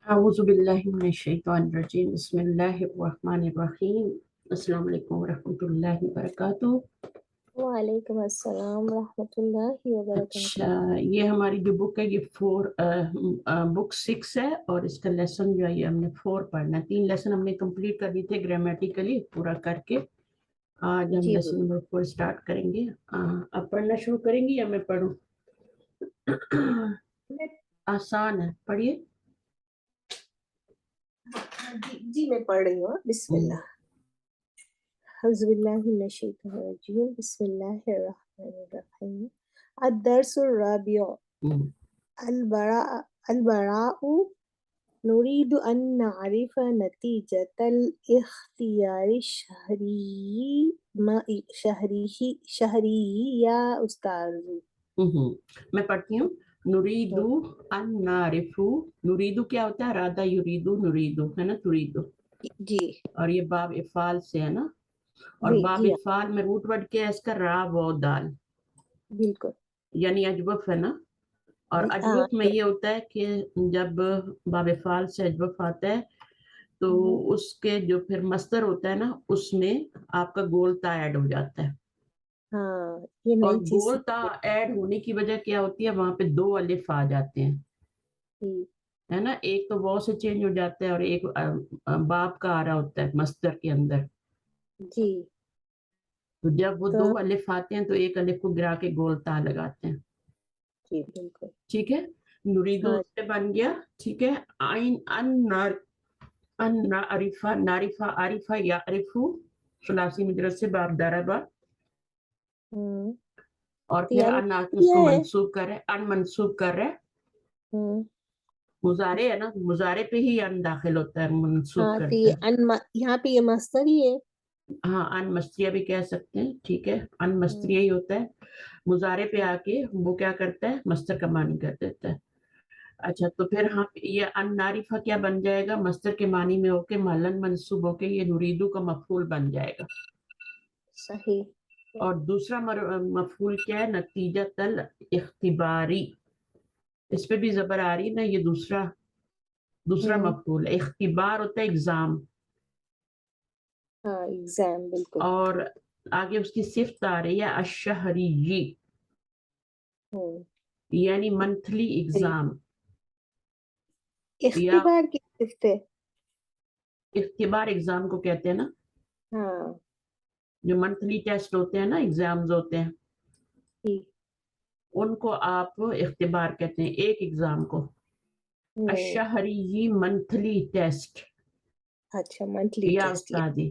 اعوذ باللہ من الشیطان الرجیم بسم اللہ الرحمن الرحیم السلام علیکم ورحمۃ اللہ وبرکاتہ۔ وعلیکم السلام ورحمۃ اللہ وبرکاتہ۔ اچھا، یہ ہماری جو بک ہے یہ بک 6 ہے، اور اس کا لیسن جو ہے یہ ہم نے 4 پڑھنا ہے۔ 3 لیسن ہم نے کمپلیٹ کر دی تھے گرامیٹیکلی پورا کر کے۔ آج ہم جی لیسن نمبر 4 اسٹارٹ کریں گے۔ اب پڑھنا شروع کریں گے یا میں پڑھوں؟ آسان ہے، پڑھیے۔ جی میں پڑھ رہی ہوں۔ بسم اللہ، اعوذ باللہ من الشیطان الرجیم، بسم اللہ الرحمن الرحیم۔ الدرس الرابع، البراء نريد أن نعرف نتيجة الاختيار الشهري يا أستاذ۔ میں پڑھتی ہوں۔ نریدو ان نعرفو، نریدو کیا ہوتا ہے؟ ارادہ یریدو نریدو ہے نا، تریدو، جی، اور یہ باب افعال سے ہے نا، اور باب جی افعال میں روٹ ورڈ کیا ہے اس کا؟ را و دال، بالکل، یعنی اجوف ہے نا۔ اور اجوف میں یہ ہوتا ہے کہ جب باب افعال سے اجوف آتا ہے تو اس کے جو پھر مصدر ہوتا ہے نا اس میں آپ کا گولتا ایڈ ہو جاتا ہے۔ ہاں، یہ اور نئی چیز گولتا ایڈ ہونے کی وجہ کیا ہوتی ہے؟ وہاں پہ 2 الف آ جاتے ہیں، ہے نا۔ ایک تو واو سے چینج ہو جاتا ہے اور ایک باب کا آ رہا ہوتا ہے مصدر کے اندر۔ جی، تو جب وہ تو 2 الف آتے ہیں تو ایک الف کو گرا کے گولتا لگاتے ہیں، جی بالکل، ٹھیک ہے۔ نریدو ہاں سے بن گیا، ٹھیک ہے۔ عین ان نعرفہ، نعرفہ عارفہ یعرفو، ثلاثی مجرد سے باب ضربہ، اور تو پھر یعنی ان اس کو یہ ہے، منسوب کر رہے، ان منسوب کر رہے، مضارع ہے نا، مضارع پہ ہی ان داخل ہوتا ہے، منسوب ہاں تو کرتا یہ ہے۔ یہاں پہ یہ مصدر ہی ہے۔ ہاں، ان مستریہ بھی کہہ سکتے ہیں، ٹھیک ہے، ان مستریہ ہی ہوتا ہے۔ مضارع پہ آ کے وہ کیا کرتا ہے؟ مصدر کا معنی کر دیتا ہے۔ اچھا، تو پھر ہم یہ ان نعرفہ کیا بن جائے گا؟ مصدر کے معنی میں ہو کے محلاً منصوب ہو کے یہ نریدو کا مفعول بن جائے گا۔ صحیح، اور دوسرا مفعول کیا ہے؟ نتیجہ تل اختباری، اس پہ بھی زبر آ رہی ہے نا، یہ دوسرا مفعول ہے۔ اختبار ہوتا ہے ایگزام، ہاں ایگزام، بالکل، اور آگے اس کی صفت آ رہی ہے الشہری، یعنی منتھلی ایگزام، یا اختبار کی صفت ہے۔ اختبار ایگزام کو کہتے ہیں نا، ہاں جو منتھلی ٹیسٹ ہوتے ہیں نا، ایگزامز ہوتے ہیں، جی، ان کو آپ اختبار کہتے ہیں، ایک ایگزام کو۔ الشہری منتھلی ٹیسٹ، اچھا منتھلی یا ٹیسٹ، استادی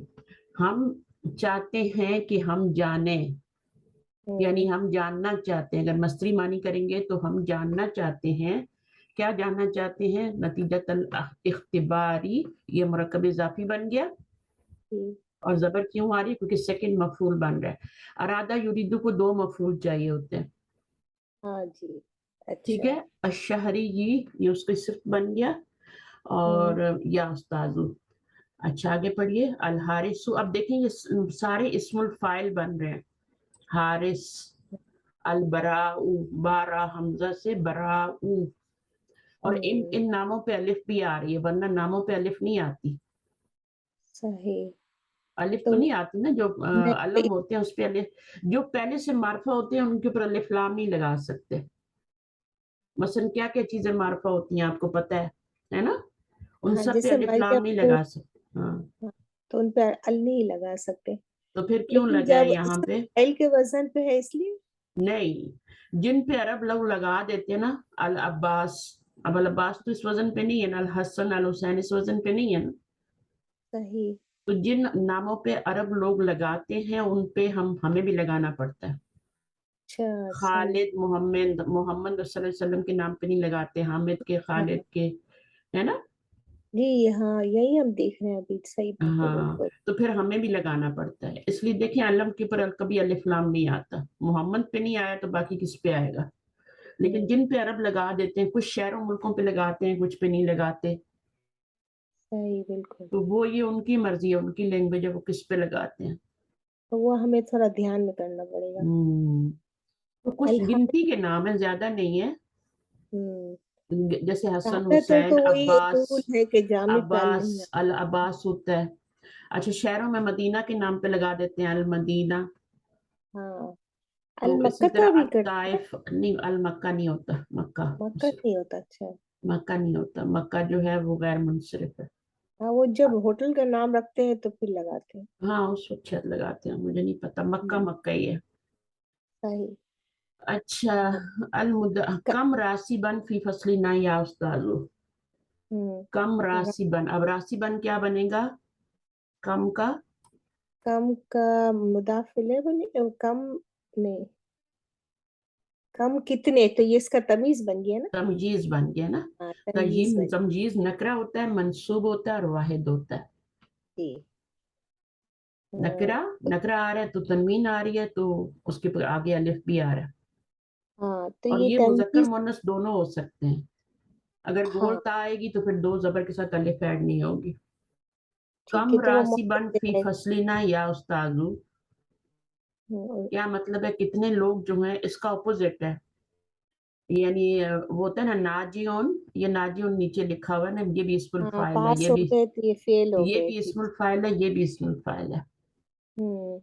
ہم چاہتے ہیں کہ ہم جانیں، یعنی ہم جاننا چاہتے ہیں۔ اگر مصدری معنی کریں گے تو ہم جاننا چاہتے ہیں۔ کیا جاننا چاہتے ہیں؟ نتیجہ اختباری، یہ مرکب اضافی بن گیا، اور زبر کیوں آ رہی ہے؟ کیونکہ سیکنڈ مفعول بن رہا ہے۔ ارادہ یریدو کو 2 مفعول چاہیے ہوتے ہیں، ہاں جی، ٹھیک اچھا، ہے۔ الشہری یہ اس کی صفت بن گیا، اور یا استاذو۔ اچھا آگے پڑھیے۔ الحارث، اب دیکھیں یہ سارے اسم الفاعل بن رہے ہیں۔ حارث، البراء، بارا حمزہ سے براء، اور ان ناموں پہ الف بھی آ رہی ہے، ورنہ ناموں پہ الف نہیں آتی۔ صحیح، الف تو تو نہیں آتی نا، جو علم ہوتے ہیں اس پہ الف، جو پہلے سے معرفہ ہوتے ہیں ان کے اوپر الف لام نہیں لگا سکتے۔ مثلا کیا کیا چیزیں معرفہ ہوتی ہیں آپ کو پتہ ہے نا، ان سب پہ جیسے الف لام نہیں لگا سکتے، ہاں، تو ان پہ ال نہیں لگا سکتے، تو پھر کیوں لیکن لگا ہے جب یہاں پہ؟ ال کے وزن پہ ہے اس لیے نہیں، جن پہ عرب لوگ لگا دیتے ہیں نا، العباس، اب العباس تو اس وزن پہ نہیں ہے نا، الحسن الحسین اس وزن پہ نہیں ہے نا۔ صحیح، تو جن ناموں پہ عرب لوگ لگاتے ہیں ان پہ ہمیں بھی لگانا پڑتا ہے۔ اچھا خالد، محمد صلی اللہ علیہ وسلم کے نام پہ نہیں لگاتے، حامد کے، خالد کے، ہے نا۔ جی ہاں، یہی ہم دیکھ رہے ہیں ابھی، صحیح بات ہے، ہاں، بالکل، تو پھر ہمیں بھی لگانا پڑتا ہے، اس لیے دیکھیں علم کے پر کبھی الف لام نہیں آتا۔ محمد پہ نہیں آیا تو باقی کس پہ آئے گا؟ لیکن جن پہ عرب لگا دیتے ہیں، کچھ شہروں ملکوں پہ لگاتے ہیں، کچھ پہ نہیں لگاتے، صحیح، بالکل، تو وہ یہ ان کی مرضی ہے، ان کی لینگویج ہے، وہ کس پہ لگاتے ہیں۔ تو وہ ہمیں تھوڑا دھیان میں کرنا پڑے گا۔ تو کچھ گنتی کے نام ہیں، زیادہ نہیں ہے۔ जैसे हसन आता हुसैन तो वही एक अब्बास रूल है कि जामिद दाल अब्बास नहीं अल अब्बास होता है। अच्छा शहरों में मदीना के नाम पे लगा देते हैं अल मदीना, हाँ तो अल इसी मक्का तरह तो भी अत करते हैं, ताइफ नहीं अल मक्का नहीं होता, मक्का मक्का नहीं होता। अच्छा मक्का नहीं होता, मक्का जो है वो गैर मुनसरिफ है। हाँ, वो जब होटल का नाम रखते हैं तो फिर लगाते हैं। हाँ उस वक्त शायद लगाते हैं, मुझे नहीं पता, मक्का हम्म, मक्का ही है। सही। अच्छा हाँ, अल मुद क- कम रासिबन फी फसलिना या उस्तादु, कम रा- रासिबन, अब रासिबन क्या बनेगा, कम का कम का मुदाफिले बने कम नहीं, कम कितने, तो ये इसका तमीज बन गया ना। तमजीज बन गया ना। हाँ तमीज तजीम बन तमजीज नकरा होता है, मंसूब होता है और वाहिद होता है। गई। नकरा नकरा आ रहा है तो तनवीन आ रही है, तो उसके आगे अलिफ भी आ रहा है। हाँ तो और ये ये मुजक्कर तमीज। मुन्नस दोनों हो सकते हैं, अगर हाँ गोलता आएगी तो फिर दो जबर के साथ अलिफ ऐड नहीं होगी। ठीक है, कम तो वो रासिबन मुख्तलिफ फी है। फसलिना या उस्ताजु, हम्म, क्या मतलब है, कितने लोग जो हैं, इसका ऑपोजिट है, यानी वो होता है ना नाजियोन, ये नाजियोन नीचे लिखा हुआ है ना, ये भी इस्मुल हाँ फाइल है, पास हो गए तो ये फेल हो ये गए, भी ठीक। इस्मुल फाइल है, ये भी इस्मुल फाइल है। हम्म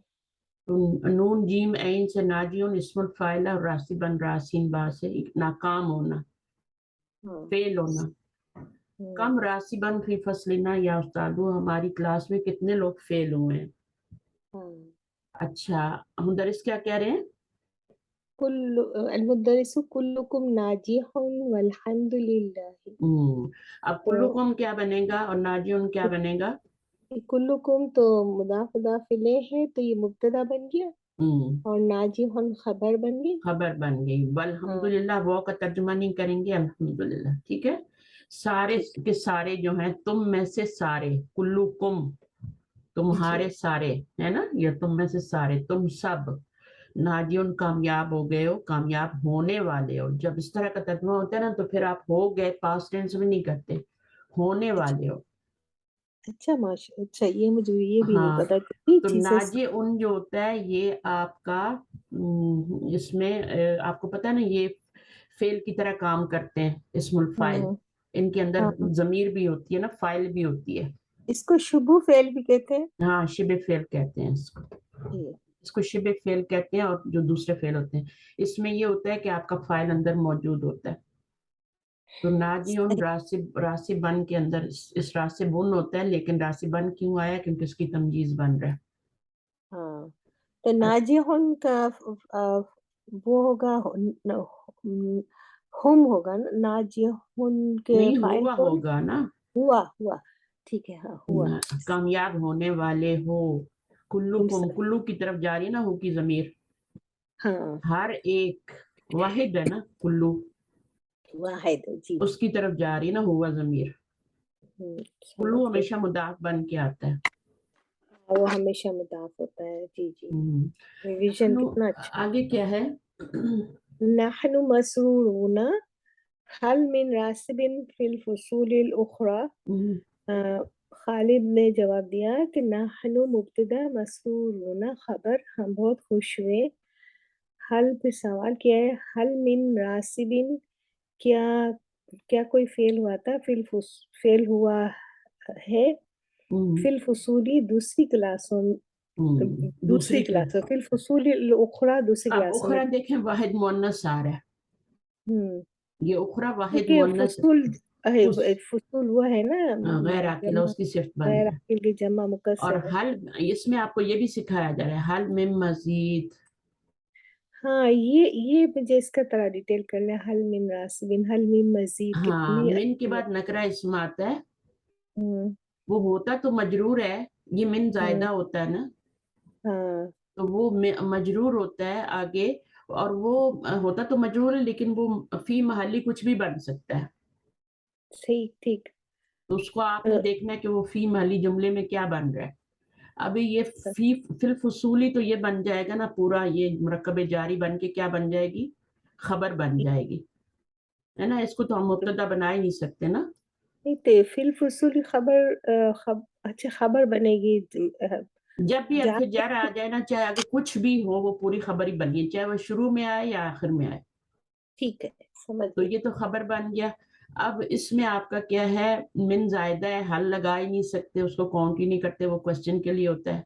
तो नून जीम ऐन से नाजियोन इस्मुल फाइल है, और रासिबन रासिन बा से नाकाम होना, हाँ फेल होना। हम्म कम रासिबन फी फसलिना या उस्तादु, हमारी क्लास में कितने लोग फेल हुए हैं। हाँ अच्छा मुदरिस क्या कह रहे हैं, कुल्लु अलमुदरिसु कुल्लुकुम नाजिहुन वल्हम्दुलिल्लाह। अब तो कुल्लुकुम क्या बनेगा और नाजियुन क्या बनेगा। कुल्लुकुम तो मुदाफ मुदाफ इलेह है, तो ये मुब्तदा बन गया, हम्म और नाजिहुन खबर बन गई। खबर बन गई। हाँ वल्हम्दुलिल्लाह वो का तर्जुमा नहीं करेंगे, अल्हम्दुलिल्लाह, ठीक है। सारे ठीक के सारे जो हैं, तुम में से सारे, कुल्लुकुम तुम्हारे जी। सारे, है ना, ये तुम में से सारे, तुम सब नाजियुन कामयाब हो गए हो, कामयाब होने वाले हो। जब इस तरह का तर्जुमा होता है ना, तो फिर आप हो गए पास्ट टेंस में नहीं करते, होने अच्छा वाले हो। अच्छा माशा, अच्छा ये मुझे ये भी नहीं हाँ पता कि ये तो चीजें। नाजे उन जो होता है ये आपका इसमें आपको पता है ना, ये फेल की तरह काम करते हैं, इस्मुल फाइल, हाँ इनके अंदर हाँ, जमीर भी होती है ना, फाइल भी होती है। इसको शुभु फेल भी कहते हैं। हाँ शिबे फेल कहते हैं इसको, जी इसको शिबे फेल कहते हैं, और जो दूसरे फेल होते हैं, इसमें ये होता है कि आपका फाइल अंदर मौजूद होता है। तो नाजी उन सही। रासिब रासिबन के अंदर इस रासिबुन होता है, लेकिन रासिबन क्यों आया, क्योंकि उसकी तमजीज बन रहा है। हाँ तो नाजिहुन का वो होगा हुम होगा ना, नाजिहुन के नहीं फाइल हुआ कौन है? होगा ना, हुआ हुआ, ठीक है, हाँ हुआ। कामयाब होने वाले हो। कुल्लू कुम, सही। कुल्लू की तरफ जा रही है ना हो की जमीर, हाँ हर एक वाहिद है ना कुल्लू, वाहिद जी। उसकी तरफ जा रही है ना हुआ जमीर। समझ कुल्लू गए। हमेशा मुदाफ बन के आता है। वो हमेशा मुदाफ होता है, जी जी। हम्म, रिवीजन नु- कितना अच्छा। आगे क्या है। नहनु मसरूरून हल मिन रासिबिन फिल फुसूलिल उखरा। हम्म, खालिद ने जवाब दिया कि नहनु मुब्तदा मसरूरून खबर, हम बहुत खुश हुए। हल पे सवाल किया है, हल मिन रासिबिन, क्या क्या कोई फेल हुआ था, फेल हुआ है हम्म, फिल फुसूली दूसरी क्लासों, दूसरी दूसरी के, क्लासों फिल फुसूली उखरा दूसरी अब क्लासों में। उखरा देखें वाहिद मुअन्नस आ रहा है, हम्म ये उखरा वाहिद क्योंकि मुअन्नस, फुसूल फुसूल वो है ना, गैर अकेला जमा, उसकी सिफ्त बन गैर रहा है। अकिल की जमा और मुकस्सर है। हल, इसमें आपको ये भी सिखाया जा रहा है, हल में मजीद, हाँ ये मुझे इसका थोड़ा डिटेल करना है, हल मिन रासिबिन, हल मिन मजीद, हाँ कितनी मिन के अच्छी है। बाद नकरा इसम आता है, हम्म वो होता तो मजरूर है, ये मिन हम्म, जायदा होता है ना, हाँ तो वो मजरूर होता है आगे, और वो होता तो मजरूर है, लेकिन वो फी महली कुछ भी बन सकता है। सही ठीक। तो उसको आपने अ, देखना है कि वो फी महली जुमले में क्या बन रहा है। अभी ये स- फी फिल फसूली तो ये बन जाएगा ना पूरा, ये मुरक्कब जारी बन के क्या बन जाएगी, खबर बन जाएगी, है ना, इसको तो हम मुब्तदा बना ही नहीं सकते ना। नहीं तो फिल फुसूली खबर अच्छा खबर बनेगी। जब भी अल्फ जाते जर आ जाए ना, चाहे आगे कुछ भी हो, वो पूरी खबर ही बनी है, चाहे वो शुरू में आए या आखिर में आए। ٹھیک ہے سمجھ تو گئی. یہ تو خبر بن گیا. اب اس میں آپ کا کیا ہے، من زائدہ ہے، حل لگا ہی نہیں سکتے، اس کو کاؤنٹ ہی نہیں کرتے، وہ کوشچن کے لیے ہوتا ہے.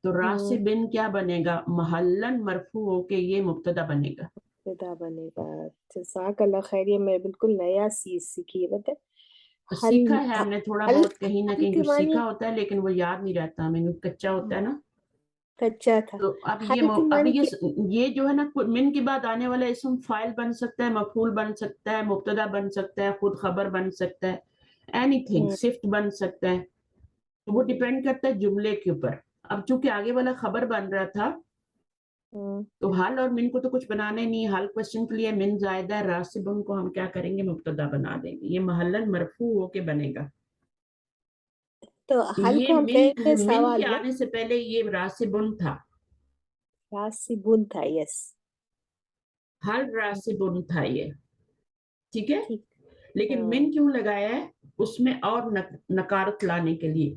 تو راسبن کیا بنے گا، محلن مرفوع ہو کے یہ مبتدا بنے گا. مبتدا بنے گا. جزاک اللہ خیر. یہ میں بالکل نیا چیز سیکھی ہے. بتا حل سیکھا ہے ہم نے تھوڑا حل بہت، کہیں نہ حل کہیں کے کچھ معنی سیکھا ہوتا ہے لیکن وہ یاد نہیں رہتا ہمیں، کچا ہوتا ہے نا. کچا تھا. تو اب حل کے اب معنی یہ جو ہے نا، من کے بعد آنے والا اسم فاعل بن سکتا ہے، مفعول بن سکتا ہے، مبتدا بن سکتا ہے، خود خبر بن سکتا ہے، اینی تھنگ، صفت بن سکتا ہے. وہ ڈیپینڈ کرتا ہے جملے کے اوپر. اب چونکہ آگے والا خبر بن رہا تھا تو حل اور من کو تو کچھ بنانے نہیں. حل کوشچن کے لیے، من زائدہ راسبن کو ہم کیا کریں گے، مبتدا بنا دیں گے. یہ محلن مرفوع ہو کے بنے گا. تو حل یہ کو ہم کہیں گے من کے سوال نا. آنے سے پہلے یہ راسبن تھا، راسبن تھا. یس حل راسبن تھا یہ، ٹھیک ہے. ٹھیک. لیکن من کیوں لگایا ہے، اس میں اور نکارت لانے کے لیے.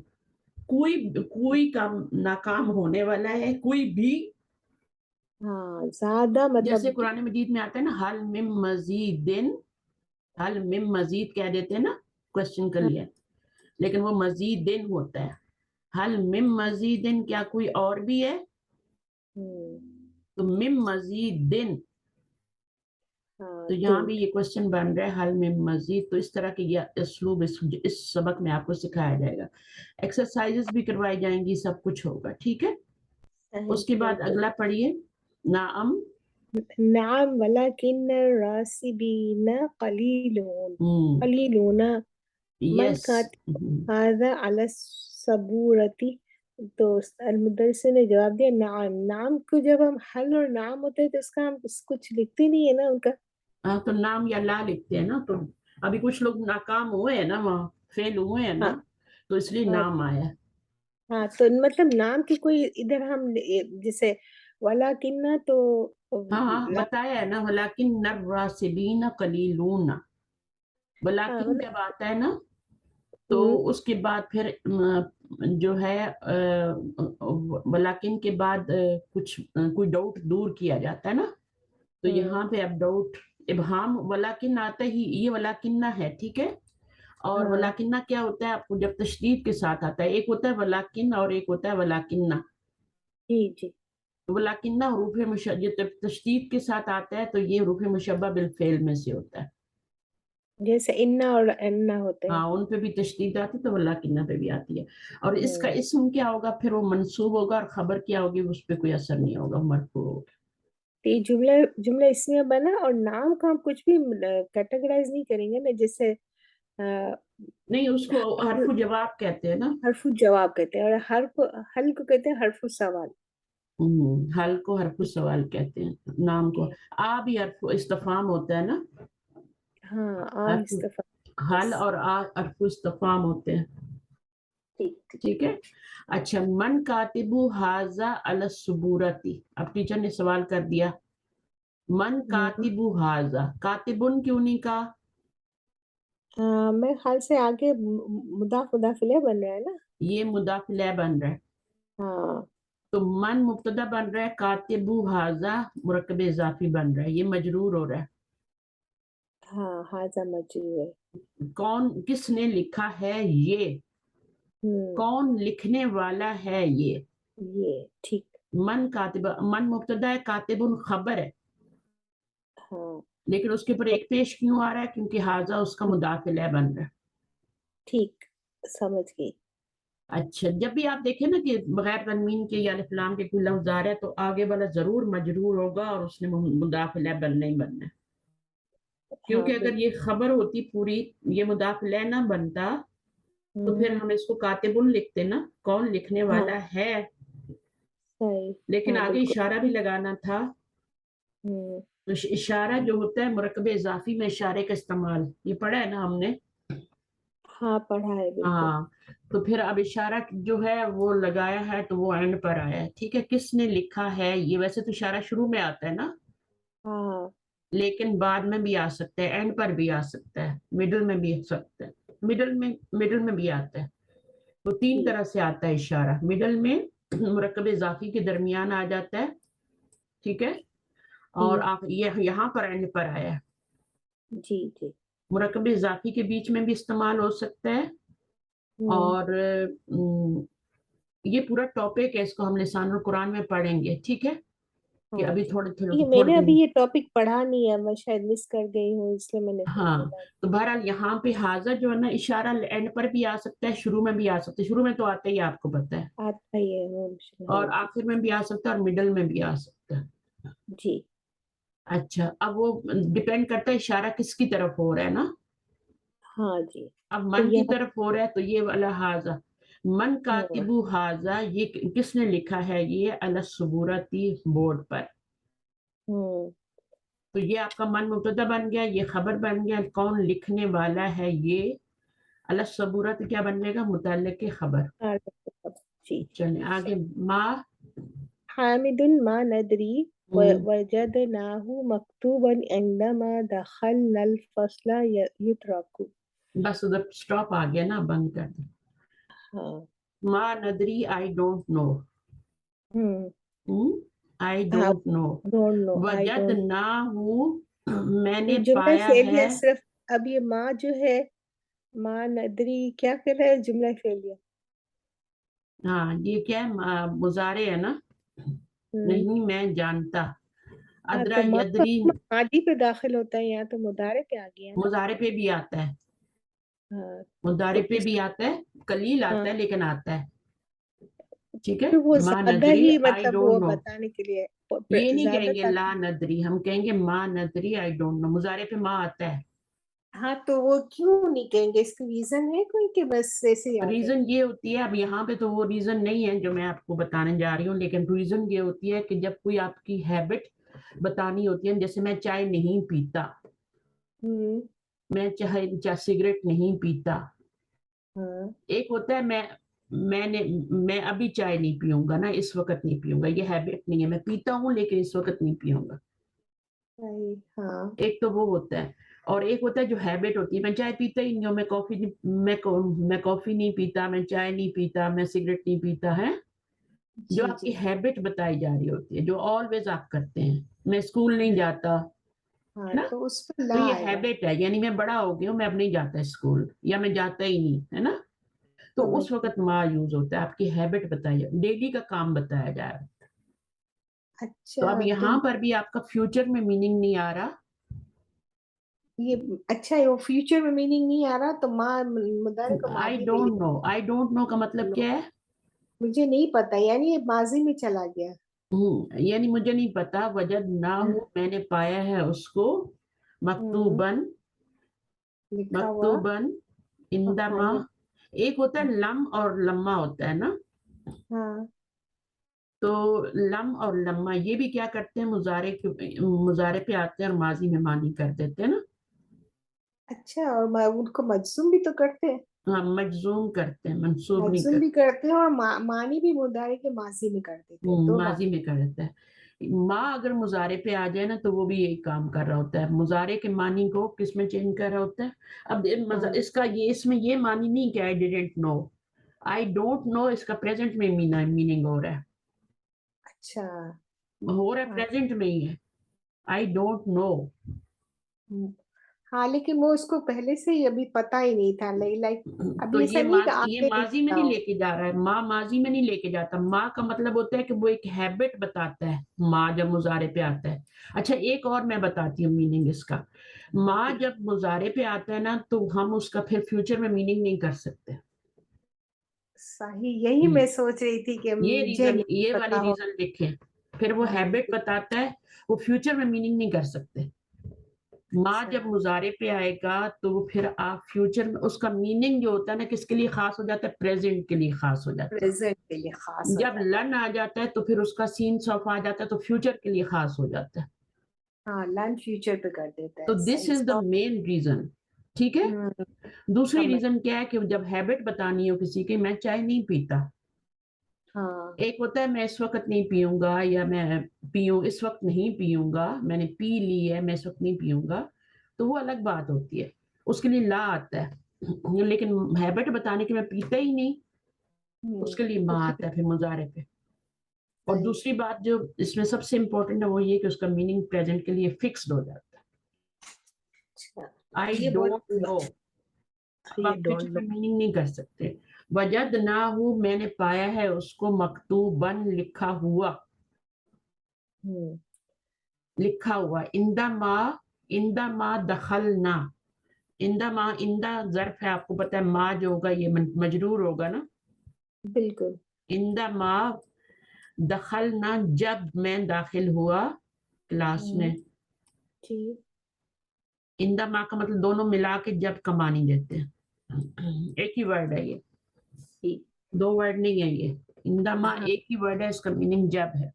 کوئی کام ناکام ہونے والا ہے، کوئی بھی. ہاں زیادہ مطلب جیسے قرآن مجید میں آتا ہے نا، حل من مزیدن، حل من مزید کہہ دیتے ہیں نا کوشچن کے لیے، لیکن وہ مزیدن ہوتا ہے. حل من مزیدن، کیا کوئی اور بھی ہے، تو من مزیدن. تو یہاں بھی یہ کوشچن بن رہا ہے حل من مزید. تو اس طرح کی یہ اسلوب اس سبق میں آپ کو سکھایا جائے گا. ایکسرسائزز بھی کروائی جائیں گی، سب کچھ ہوگا، ٹھیک ہے. اس کے بعد اگلا پڑھیے. نعم نعم ولكن الراسبين قليلون. قليلون. من یس. كاتب هذا على السبورة. تو المدرس نے جواب دیا نعم. نعم کو جب ہم حل اور نعم ہوتے ہیں تو اس کا ہم کچھ لکھتے نہیں ہے نا ان کا. تو نام یا لا لکھتے ہیں نا. تو ابھی کچھ لوگ ناکام ہوئے ہیں نا، وہاں فیل ہوئے ہیں نا، تو اس لیے نام آیا. ہاں تو مطلب نام کی کوئی ادھر ہم جیسے ولیکن تو ہاں بتایا ہے نا، ولیکن الراسبین قلیلون. ولیکن جب آتا ہے نا تو اس کے بعد پھر جو ہے ولیکن کے بعد کچھ کوئی ڈاؤٹ دور کیا جاتا ہے نا. تو یہاں پہ اب ڈاؤٹ ابہام ولیکن آتا ہی، یہ ولیکنہ ہے، ٹھیک ہے. اور ولیکنہ کیا ہوتا ہے، آپ کو جب تشدید کے ساتھ آتا ہے، ایک ہوتا ہے ولیکن اور ایک ہوتا ہے ولیکنہ. جی جی. ولیکنہ حروف جب تشدید کے ساتھ آتا ہے تو یہ حروف مشبہ بالفعل میں سے ہوتا ہے. جیسے انا اور انا ہوتے ہیں. ہاں ان پہ بھی تشدید آتی ہے تو ولیکنہ پہ بھی آتی ہے. اور اس کا اسم کیا ہوگا، پھر وہ منصوب ہوگا، اور خبر کیا ہوگی، اس پہ کوئی اثر نہیں ہوگا، مرفوع ہوگا. یہ جملہ اس میں بنا. اور نام کا ہم کچھ بھی کیٹیگرائز نہیں کریں گے نا، جیسے نہیں، اس کو حرف جواب کہتے ہیں نا. حرف جواب کہتے ہیں. اور حل کو کہتے ہیں حرف سوال. حل کو حرف سوال کہتے ہیں، نام کو. آ بھی حرف استفہام ہوتا ہے نا. ہاں حل اور آ حرف استفہام ہوتے ہیں، ٹھیک ہے. اچھا، من کاتبو حاذا علی السبورتی. اب ٹیچر نے سوال کر دیا، من کاتبو حاذا، کاتبن کیوں نہیں کہا؟ میں خیال سے آگے مضاف الیہ بن رہا ہے نا. یہ مضاف الیہ بن رہا ہے. ہاں تو من مبتدا بن رہا ہے، کاتبو حاذا مرکب اضافی بن رہا ہے، یہ مجرور ہو رہا ہے. ہاں حاذا مجرور ہے. کون، کس نے لکھا ہے یہ، کون لکھنے والا ہے یہ. ٹھیک. من کاتب، من مبتدا ہے، کاتب خبر ہے. لیکن اس کے اوپر ایک پیش کیوں آ رہا ہے، کیونکہ حاذا اس کا مضاف الیہ بن رہا ہے. ٹھیک سمجھ گئی. اچھا، جب بھی آپ دیکھیں نا کہ بغیر تنوین کے یا الف لام کے کوئی لفظ آ رہا ہے تو آگے والا ضرور مجرور ہوگا اور اس نے مضاف الیہ بننا ہی بننا ہے. کیونکہ اگر یہ خبر ہوتی پوری، یہ مضاف الیہ نہ بنتا تو پھر ہم اس کو کاتبن لکھتے نا، کون لکھنے والا ہے. لیکن آگے اشارہ بھی لگانا تھا. تو اشارہ جو ہوتا ہے مرکب اضافی میں اشارے کا استعمال، یہ پڑھا ہے نا ہم نے. ہاں پڑھا ہے بالکل. ہاں تو پھر اب اشارہ جو ہے وہ لگایا ہے تو وہ اینڈ پر آیا ہے، ٹھیک ہے. کس نے لکھا ہے یہ، ویسے تو اشارہ شروع میں آتا ہے نا، لیکن بعد میں بھی آ سکتا ہے، اینڈ پر بھی آ سکتا ہے، مڈل میں بھی آ سکتا ہے. مڈل میں بھی آتا ہے. تو تین طرح سے آتا ہے اشارہ. مڈل میں مرکب اضافی کے درمیان آ جاتا ہے، ٹھیک ہے. اور آپ یہاں پر اینڈ پر آیا ہے. जी जी। मुरक्कब इज़ाफ़ी के बीच में भी इस्तेमाल हो सकता है। और ये पूरा टॉपिक है, इसको हम लिसानुल कुरान में पढ़ेंगे, ठीक है? कि हाँ अभी जी। थोड़े ये थोड़े थोड़े मैंने अभी दिन। ये टॉपिक पढ़ा नहीं है, मैं शायद मिस कर गई हूँ, इसलिए मैंने हाँ, बोला। तो बहरहाल यहाँ पे हाज़ा जो है ना, इशारा एंड पर भी आ सकता है, शुरू में भी आ सकता है। शुरू में तो आता ही है, आपको पता है, आता ही है वो। हाँ और जी। आखिर में भी आ सकता है और मिडल में भी आ सकता है। जी। अच्छा, अब वो डिपेंड करता है इशारा किसकी तरफ हो रहा है ना। हाँ जी। अब तो मन की यह तरफ हो रहा है तो ये वाला हाज़ा, मन हाँ। कातिबु हाज़ा, ये किसने लिखा है? ये अला सुबूरती बोर्ड पर। हम्म। तो ये आपका मन मुब्तदा बन गया, ये खबर बन गया, कौन लिखने वाला है ये अला सबूरत क्या बन जाएगा? मुतल्लिक़ की खबर। जी। चलिए आगे। माँ हामिदुन मा नदरी वजदनाहु मकतूबन इंदमा दखलनल फस्ला युतरकु। बस उधर स्टॉप आ गया ना, बंद कर दे। हाँ। माँ नदरी, I don't know. Hmm. I हाँ। Don't know. Don't know, I वजद डोंट। ना हूँ, ये मैंने जुमला पाया है। फेलिया सिर्फ। अब ये माँ जो है, माँ नदरी क्या कर रहा है, जुमला फेलिया। हाँ, ये क्या है? मुजारे है ना। हम्म। नहीं मैं जानता। हाँ, अदरा तो माँ तो यदरी मादी पे दाखिल होता है, यहाँ तो मुदारे पे आ गया ना। मुजारे पे भी आता है, हाँ। मुदारे तो पे इस भी आता है, कलील हाँ, आता है लेकिन आता है। ठीक है। फिर वो माँ ज्यादा नदरी, ही आई मतलब डोंट वो नो। बताने के लिए ये नहीं ज्यादा कहेंगे ला ताकि। नदरी, हम कहेंगे माँ नदरी, आई डोंट नो। मुजारे पे माँ आता है। हाँ, तो वो क्यों नहीं कहेंगे, इसका रीजन है कोई कि बस ऐसे ही आ गए। रीजन ये होती है, अब यहाँ पे तो वो रीजन नहीं है जो मैं आपको बताने जा रही हूँ, लेकिन रीजन ये होती है कि जब कोई आपकी हैबिट बतानी होती है, जैसे मैं चाय नहीं पीता, हम्म। मैं चाहे सिगरेट नहीं पीता। हाँ। एक होता है मैं अभी चाय नहीं पीऊंगा ना, इस वक्त नहीं पीऊंगा, ये हैबिट नहीं है, मैं पीता हूँ लेकिन इस वक्त नहीं पीऊंगा। सही। हाँ। एक तो वो होता है। और एक होता है जो हैबिट होती है, मैं चाय पीता ही नहीं हूँ, मैं कॉफी नहीं पीता, मैं चाय नहीं पीता, मैं सिगरेट नहीं पीता है। जो जी आपकी जी। हैबिट बताई जा रही होती है, जो ऑलवेज आप करते हैं, मैं स्कूल नहीं जाता, हाँ, है ना। तो उस पर ला तो ये आएगा। हैबिट है, यानी मैं बड़ा हो गया हूँ, मैं अब नहीं जाता स्कूल, या मैं जाता ही नहीं, है ना। तो समझ उस गई। वक्त माँ यूज होता है, आपकी हैबिट बताई जाए, डेली का काम बताया जा रहा है। तो अब अच्छा, तो यहाँ पर भी आपका फ्यूचर में मीनिंग नहीं आ रहा। ये अच्छा है, वो फ्यूचर में मीनिंग नहीं आ रहा, तो माँ मुदारे को आई मादी में don't know, I don't know का मतलब लिखना। क्या है? मुझे नहीं पता, यानी ये माजी में चला गया। यानी मुझे नहीं पता, वजद ना हाँ। हूँ, मैंने पाया है उसको, हम्म। मकतूबन, लिखा हुआ। मकतूबन हाँ इंदमा। ये। एक होता है लम और लम्मा होता है ना। हाँ। तो लम और लम्मा ये भी क्या करते हैं, मुजारे पे आते हैं और माजी में मानी कर देते हैं ना। अच्छा, और उनको मजसूम भी तो करते हैं। हाँ, मजजूम करते हैं, मंसूब नहीं मजसूम भी करते। करते हैं, और मानी भी मुदारे के माजी में कर देते हैं, दो माजी मानी। में कर देता है। माँ अगर मुजारे पे आ जाए ना, तो वो भी यही काम कर रहा होता है, मुजारे के मानी को किस में चेंज कर रहा होता है। अब हाँ। इसका ये इसमें ये मानी नहीं कि I didn't know, I don't know इसका प्रेजेंट में मीनिंग हो रहा है, अच्छा। हो रहा है हाँ। प्रेजेंट में ही है, आई डोंट नो। हम्म। हाँ, लेकिन वो उसको पहले से ही अभी पता ही नहीं था, लाइक तो अभी ऐसा नहीं कि ये आपने माजी में लिखा नहीं हो। लेके जा रहा है, माँ माजी में नहीं लेके जाता। माँ का मतलब होता है कि वो एक हैबिट बताता है, माँ जब मुजारे पे आता है। अच्छा, एक और मैं बताती हूँ मीनिंग इसका। माँ जी। जब मुजारे पे आता है ना, तो हम उसका फिर फ्यूचर में मीनिंग नहीं कर सकते। सही, यही हम्म, मैं सोच रही थी कि ये मुझे रीजन, नहीं ये वाली पता हो। रीजन लिखें। फिर वो हाँ हैबिट जी। बताता है, वो फ्यूचर में मीनिंग नहीं कर सकते। माँ अच्छा। जब मुजारे पे आएगा तो फिर आप फ्यूचर में उसका मीनिंग जो होता है ना, किसके लिए खास हो जाता है? प्रेजेंट के लिए खास हो जाता प्रेजेंट के लिए खास है। हो जब जाता है। लन आ जाता है तो फिर उसका सीन ऑफ आ जाता है, तो फ्यूचर के लिए खास हो जाता है। हाँ, लर्न फ्यूचर पे कर देता तो है, दिस सही is the so. Main reason. ठीक है। हम्म। दूसरी समझ। रीजन क्या है कि जब हैबिट बतानी हो किसी की, मैं चाय नहीं पीता। हाँ। एक होता है मैं इस वक्त नहीं पीऊंगा, या मैं पीऊं इस वक्त नहीं पीऊंगा, मैंने पी ली है, मैं इस वक्त नहीं पीऊंगा, तो वो अलग बात होती है, उसके लिए ला आता है। लेकिन हैबिट बताने की मैं पीता ही नहीं, उसके लिए तो माँ फिर आता है फिर मुजारे पे। और सही। दूसरी बात जो इसमें सबसे इंपॉर्टेंट है वो ये कि उसका मीनिंग प्रेजेंट के लिए फिक्स्ड हो जाता है। اچھا आई یہ डोंट بہت नो, अब یہ आप ڈونٹ फ्यूचर نو में मीनिंग नहीं कर सकते. वजदनाहु मैंने पाया है उसको मकतूबन लिखा हुआ, लिखा हुआ. इंदा मा दखलना, इंदा ज़र्फ है, आपको पता है मा जो होगा ये मजरूर होगा ना. بالکل इंदा मा दखलना, जब मैं दाखिल हुआ क्लास में. جی इंदा मा का मतलब दोनों मिला के जब का मानी देते हैं. एक ही वर्ड है ये, جی दो वर्ड नहीं है ये. इंदा मा ہاں एक ही वर्ड है, इसका मीनिंग जब है.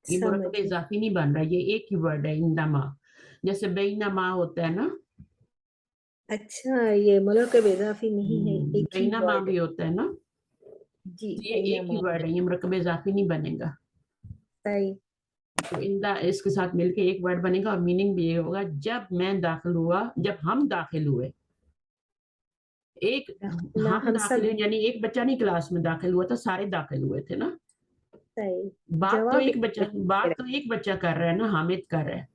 ये मुरक्कब سمجھ इजाफी नहीं बन रहा, ये एक ही वर्ड है इंदा मा. जैसे बेइना मा होता है ना, اچھا یہ مرکب اضافی نہیں ہے ایک ہی बेइना मा ورڈ भी होता है ना, جی तो ये एक ही بینما वर्ड है, ये मुरक्कब इजाफी नहीं बनेगा. صحیح तो इंदा इसके साथ मिलके एक वर्ड बनेगा और मीनिंग भी ये होगा, जब मैं दाखिल हुआ, जब हम दाखिल हुए. एक نہ हम ہم سب दाखिल हुए यानी एक बच्चा नहीं क्लास में दाखिल हुआ था, सारे दाखिल हुए थे ना. صحیح बात तो جواب एक बच्चा कर रहा है ना, हामिद कर रहा है.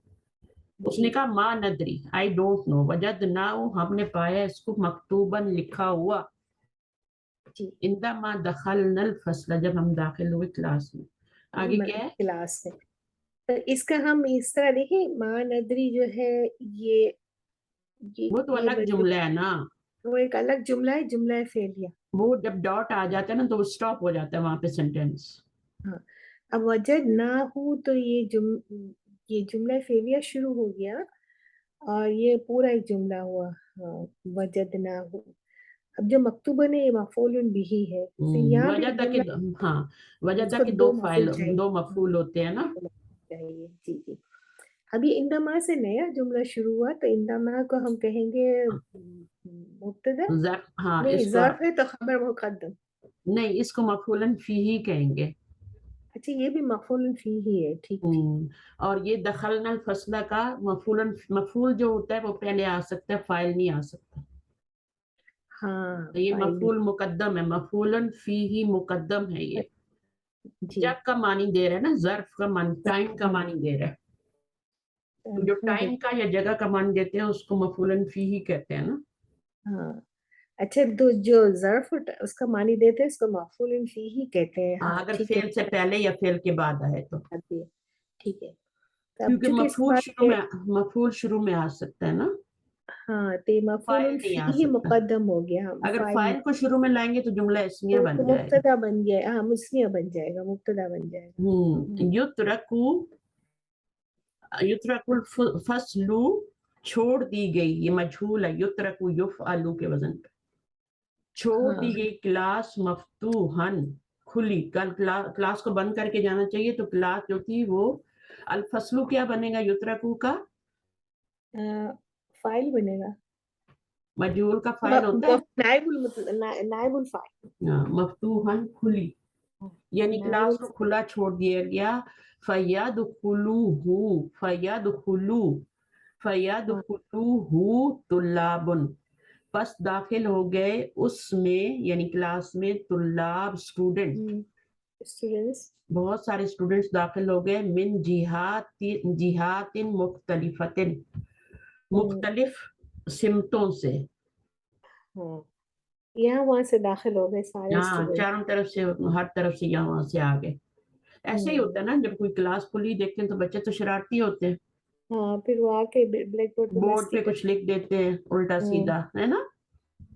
उसने جی कहा माँ नदरी, आई डोंट नो. वजदनाहु हमने पाया इसको मकतूबन लिखा हुआ. جی इंदा मा दखलनल फस्ल, जब हम दाखिल हुए क्लास में. आगे क्या है, کلاس میں تو اس کا ہم اس طرح دیکھیں ماں ندری جو ہے یہ وہ تو الگ جملہ ہے نا. وہ ایک الگ جملہ ہے، جملہ فعلیہ. وہ جب ڈاٹ آ جاتا ہے نا تو وہ سٹاپ ہو جاتا ہے وہاں پہ سینٹینس. ہاں اب وجد نہ ہو تو یہ جملہ فعلیہ شروع ہو گیا اور یہ پورا ایک جملہ ہوا. ہاں وجد نہ ہو. اب جو مکتوبہ نے یہ مفعول بھی ہے تو یہاں بھی وجہ ایک تھا کہ جملہ ہاں وجہ اس تھا کو کہ دو فائل مفعول چاہیے. دو مفعول ہوتے ہیں نا. چاہیے جی جی. ابھی اندما سے نیا جملہ شروع ہوا تو اندما کو ہم کہیں گے مبتدا ہاں نہیں، اس کو ظرف ہے تو خبر مقدم. نہیں، اس کو مفعولاً فیہ کہیں گے. اچھا یہ بھی مفعول فی ہی ہے. ٹھیک ٹھیک. اور یہ دخلنا الفصل کا مفعول جو ہوتا ہے وہ پہلے آ سکتا ہے، فاعل نہیں آ سکتا. ہاں یہ فائل مفعول مقدم ہے، مفعولاً فیہ مقدم ہے. یہ جی جب کا معنی دے رہا ہے نا، ظرف کا معنی، ٹائم کا معنی دے رہا ہے. تو جو ٹائم کا یا جگہ کا معنی دیتے ہیں اس کو مفعولاً فیہ کہتے ہیں نا. ہاں اچھا تو جو ظرف اس کا معنی دیتے ہیں اس کو مفعول فی ہی کہتے ہیں. ہاں اگر ٹھیک ہے فعل سے پہلے یا فعل کے بعد آئے تو، ٹھیک ہے. تو اب کیونکہ چونکہ اس کے بعد مفعول شروع میں آ سکتا ہے نا، ہاں تو یہ فاعل مفعول نہیں فی آ ہی سکتا. مقدم ہو گیا. اگر فائل فاعل کو شروع میں لائیں گے تو جملہ اسمیہ بن تو جائے گا. مبتدا بن جائے. ہاں مسمیہ بن جائے گا، مبتدا بن جائے گا. یترک الفصل، چھوڑ دی گئی، یہ مجھول ہے. یترک یفعلو کے وزن پہ. چھوڑ ہاں دی گئی کلاس مفتوحن، کھلی. کل کلاس کو بند کر کے جانا چاہیے تو کلاس جو تھی وہ الفصل کیا بنے گا یترکو کا؟ فائل بنے گا. مجھول کا فائل ہوتا ہے نائب الفاعل. مفتوحن، کھلی، یعنی نائب کلاس کو کھلا چھوڑ دیا گیا. فَيَدْخُلُوهُ طُلَّابٌ، پس داخل ہو گئے اس میں یعنی کلاس میں طلاب، اسٹوڈنٹ، اسٹوڈنٹس، بہت سارے اسٹوڈنٹس داخل ہو گئے. من جہات مختلفت، مختلف سمتوں سے. ہاں یہاں وہاں سے داخل ہو گئے سارے ہاں اسٹوڈنٹ. چاروں طرف سے، ہر طرف سے یہاں وہاں سے آگے. ایسے ہی ہوتا ہے نا، جب کوئی کلاس کھلی دیکھتے ہیں تو بچے تو شرارتی ہوتے ہیں، ہاں پھر وہ آ کے بلیک بورڈ پہ بورڈ مستی پہ کچھ لکھ دیتے ہیں الٹا سیدھا، ہے نا.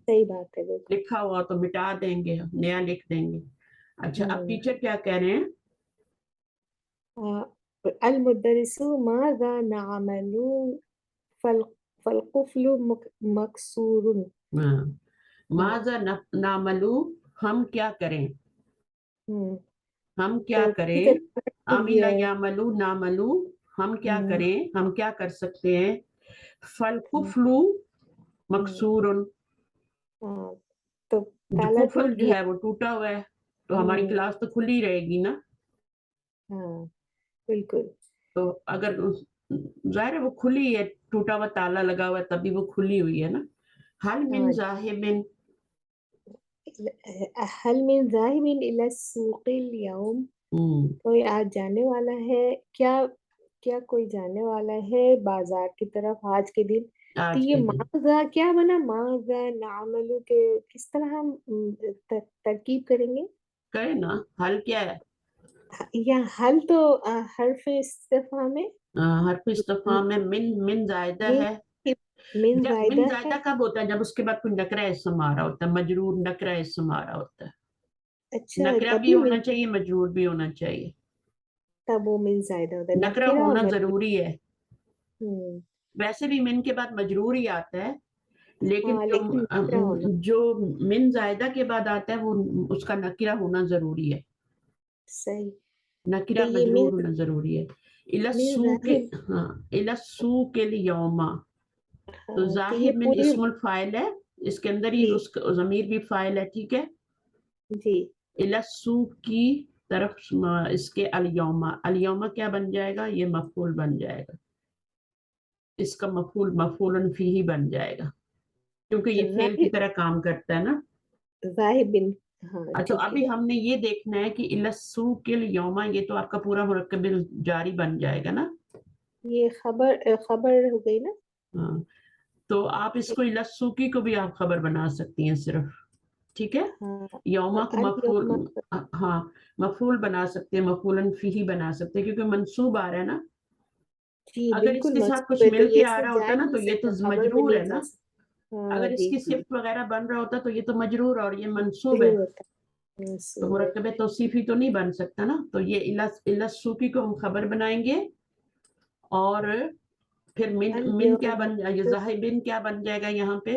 صحیح بات ہے بالکل. لکھا ہوا تو مٹا دیں گے، نیا لکھ دیں گے. اچھا اب ٹیچر کیا کہہ رہے ہیں؟ المدرس ماذا نعمل فالقفل مکسور. ماذا نعملو، ہم کیا کریں، ہم کیا تو کریں. ٹیچر بول عاملہ دیا ہے. یعملو، نعملو، ہم کیا کریں، ہم کیا کر سکتے ہیں. فالقفل مکسور، تو جو تالا قفل ٹوٹ جو گیا. ہے وہ ٹوٹا ہوا ہے، تو ہماری کلاس تو کھلی رہے گی نا. ہاں بالکل. تو اگر ظاہر ہے وہ کھلی ہے، ٹوٹا ہوا تالا لگا ہوا ہے تبھی وہ کھلی ہوئی ہے نا. حل من ذاہب، هل من ذاہب الى السوق اليوم، کوئی آج جانے والا ہے کیا کیا کوئی جانے والا ہے بازار کی طرف آج کے دن؟ تو آج یہ کے دن ماذا کیا بنا، ماذا نعمل کے کس طرح ہم ترکیب کریں گے؟ کہے نا حل کیا ہے؟ یا حل تو حرف استفہام ہے، حرف استفہام میں من زائدہ من ہے. من جب من زائدہ ہے. زائدہ کب ہوتا ہے؟ جب اس کے بعد کوئی نکرہ اسم آ رہا ہوتا ہے، مجرور نکرہ اسم آ رہا ہوتا ہے. اچھا نکرہ بھی تبھی ہونا چاہیے، مجرور بھی ہونا چاہیے. تب وہ من زائدہ ہوتا ہے، نکرہ نکرہ اور ہونا مجرور. ضروری ہے. ویسے بھی من کے بعد مجرور ہی آتا ہے، لیکن ہاں لیکن نکرہ ہونا جو من زائدہ کے بعد آتا ہے وہ اس کا نکرہ ہونا ضروری ہے. صحیح. تو نکرہ یہ مجرور ہونا ضروری ہے. من السو کے ذاہب. ہاں السو کے لیوما. تو ہاں تو یہ ذاہب من پوری. اسم الفاعل ہے، اس کے اندر ہی جی اس کا ضمیر بھی فاعل ہے. ٹھیک ہے. جی السو کی طرف اس کے الیوما، الیوما کیا بن جائے گا؟ یہ مفعول بن جائے گا. اس کا مفعول فیہ بن جائے گا، کیونکہ یہ فعل کی ذاہب طرح کام کرتا ہے نا. ذاہب بن. ہاں تو ٹھیک ہے. ابھی ہم نے یہ دیکھنا ہے کہ السو کے لیوما، یہ تو آپ کا پورا مرکب جاری بن جائے گا نا. یہ خبر ہو گئی نا. ہاں تو آپ اس کو السوکی کو بھی آپ خبر بنا سکتی ہیں صرف. ٹھیک ہے. ہاں یوما کو مفعول، الیوم. ہاں مفعول بنا سکتے ہیں، مفعولاً فیہ بنا سکتے ہیں، کیونکہ منصوب آ رہا ہے نا. جی اگر اس بالکل کے ساتھ منصوب کچھ ہے تو مل کے یہ آ سے رہا جا ہوتا ہی نا تو نہیں یہ تو سکتا، خبر میں مجرور نہیں ہے جا نا. سکتا. ہاں اگر اس جی کی جی صفت وغیرہ بن رہا ہوتا تو یہ تو مجرور اور یہ منصوب ہے، ضرور ہوتا ہے، تو منصوب ہے. مرکب توصیفی تو نہیں بن سکتا نا. تو یہ السوکی کو ہم خبر بنائیں گے، اور پھر من کیا الیوم بن جائے گا؟ تو ذاہبین کیا بن جائے گا یہاں پہ؟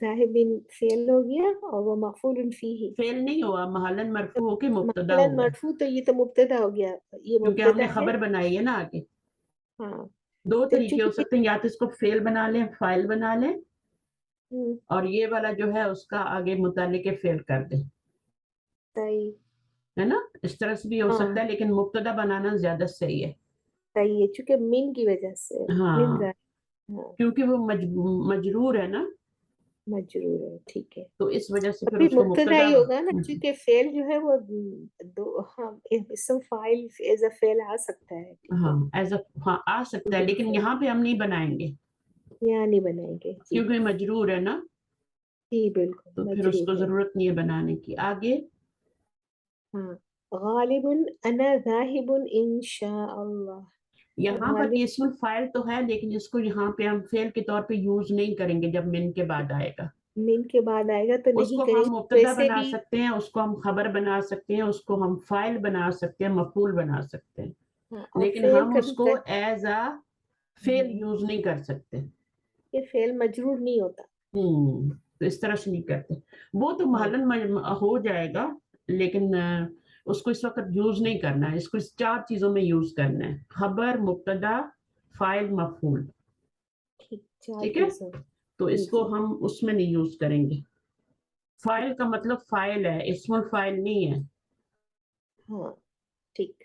ذاہب بن فعل ہو گیا اور وہ مفعول فیہ. فعل نہیں ہوا، محلاً مرفوع ہو کے مبتدا مثلا ہوا ہے، مرفوع، تو یہ تو مبتدا ہو گیا، یہ کیونکہ ہم نے مبتدا ہے. خبر بنائی ہے نا آگے. ہاں دو تو طریقے ہو چونکہ سکتے ہیں، یا تو اس کو فعل بنا لیں، فاعل بنا لیں، ہوں، اور یہ والا جو ہے اس کا آگے متعلق فعل کر دیں، صحیح. ہے نا. اس طرح سے بھی ہو ہاں سکتا ہے، لیکن مبتدا بنانا زیادہ صحیح ہے. صحیح ہے، چونکہ من کی وجہ سے. من ہاں ہاں کیونکہ وہ مجرور ہے نا، مجرور ہے. ٹھیک ہے. تو اس وجہ سے اور پھر پھر اس کو مبتدا مبتدا. ہی ہوگا نا، کیونکہ فعل جو ہے وہ دو. ہاں اسم فاعل ایز اے فعل آ سکتا ہے. ٹھیک ہے. ہاں ایز اے ہاں آ سکتا ہے، لیکن بالفعل یہاں پہ ہم نہیں بنائیں گے یہاں نہیں بنائیں گے. جی کیونکہ مجرور ہے نا، جی بالکل تو پھر اس مجرور کو ہے. ضرورت نہیں ہے بنانے کی. آگے ہاں غالب انا ذاہب انشاء اللہ. یہاں پر غالب یہ اسم الفاعل تو ہے، لیکن اس کو یہاں پہ ہم فعل کے طور پہ یوز نہیں کریں گے. جب من کے بعد آئے گا من کے بعد آئے گا تو اس نہیں کو کریں ہم گے مبتدا ویسے بنا بھی. سکتے ہیں، اس کو ہم خبر بنا سکتے ہیں، اس کو ہم فاعل بنا سکتے ہیں، مفعول بنا سکتے ہیں، ہاں اور لیکن فعل ہم اس کبھی کو ایز اے فعل ہوں، یوز نہیں کر سکتے. یہ فعل مجرور نہیں ہوتا. تو اس طرح سے نہیں کرتے. وہ تو ہاں محلاً ہو جائے گا، لیکن اس کو اس وقت یوز نہیں کرنا ہے. اس کو اس 4 چیزوں میں یوز کرنا ہے: خبر، مبتدا، فاعل، مفعول. ٹھیک. 4 ٹھیک ہے. چیزوں. تو جی اس کو جی ہم اس میں نہیں یوز کریں گے. ٹھیک. فاعل کا مطلب فاعل ہے، اسم الفاعل نہیں ہے. ہاں ٹھیک.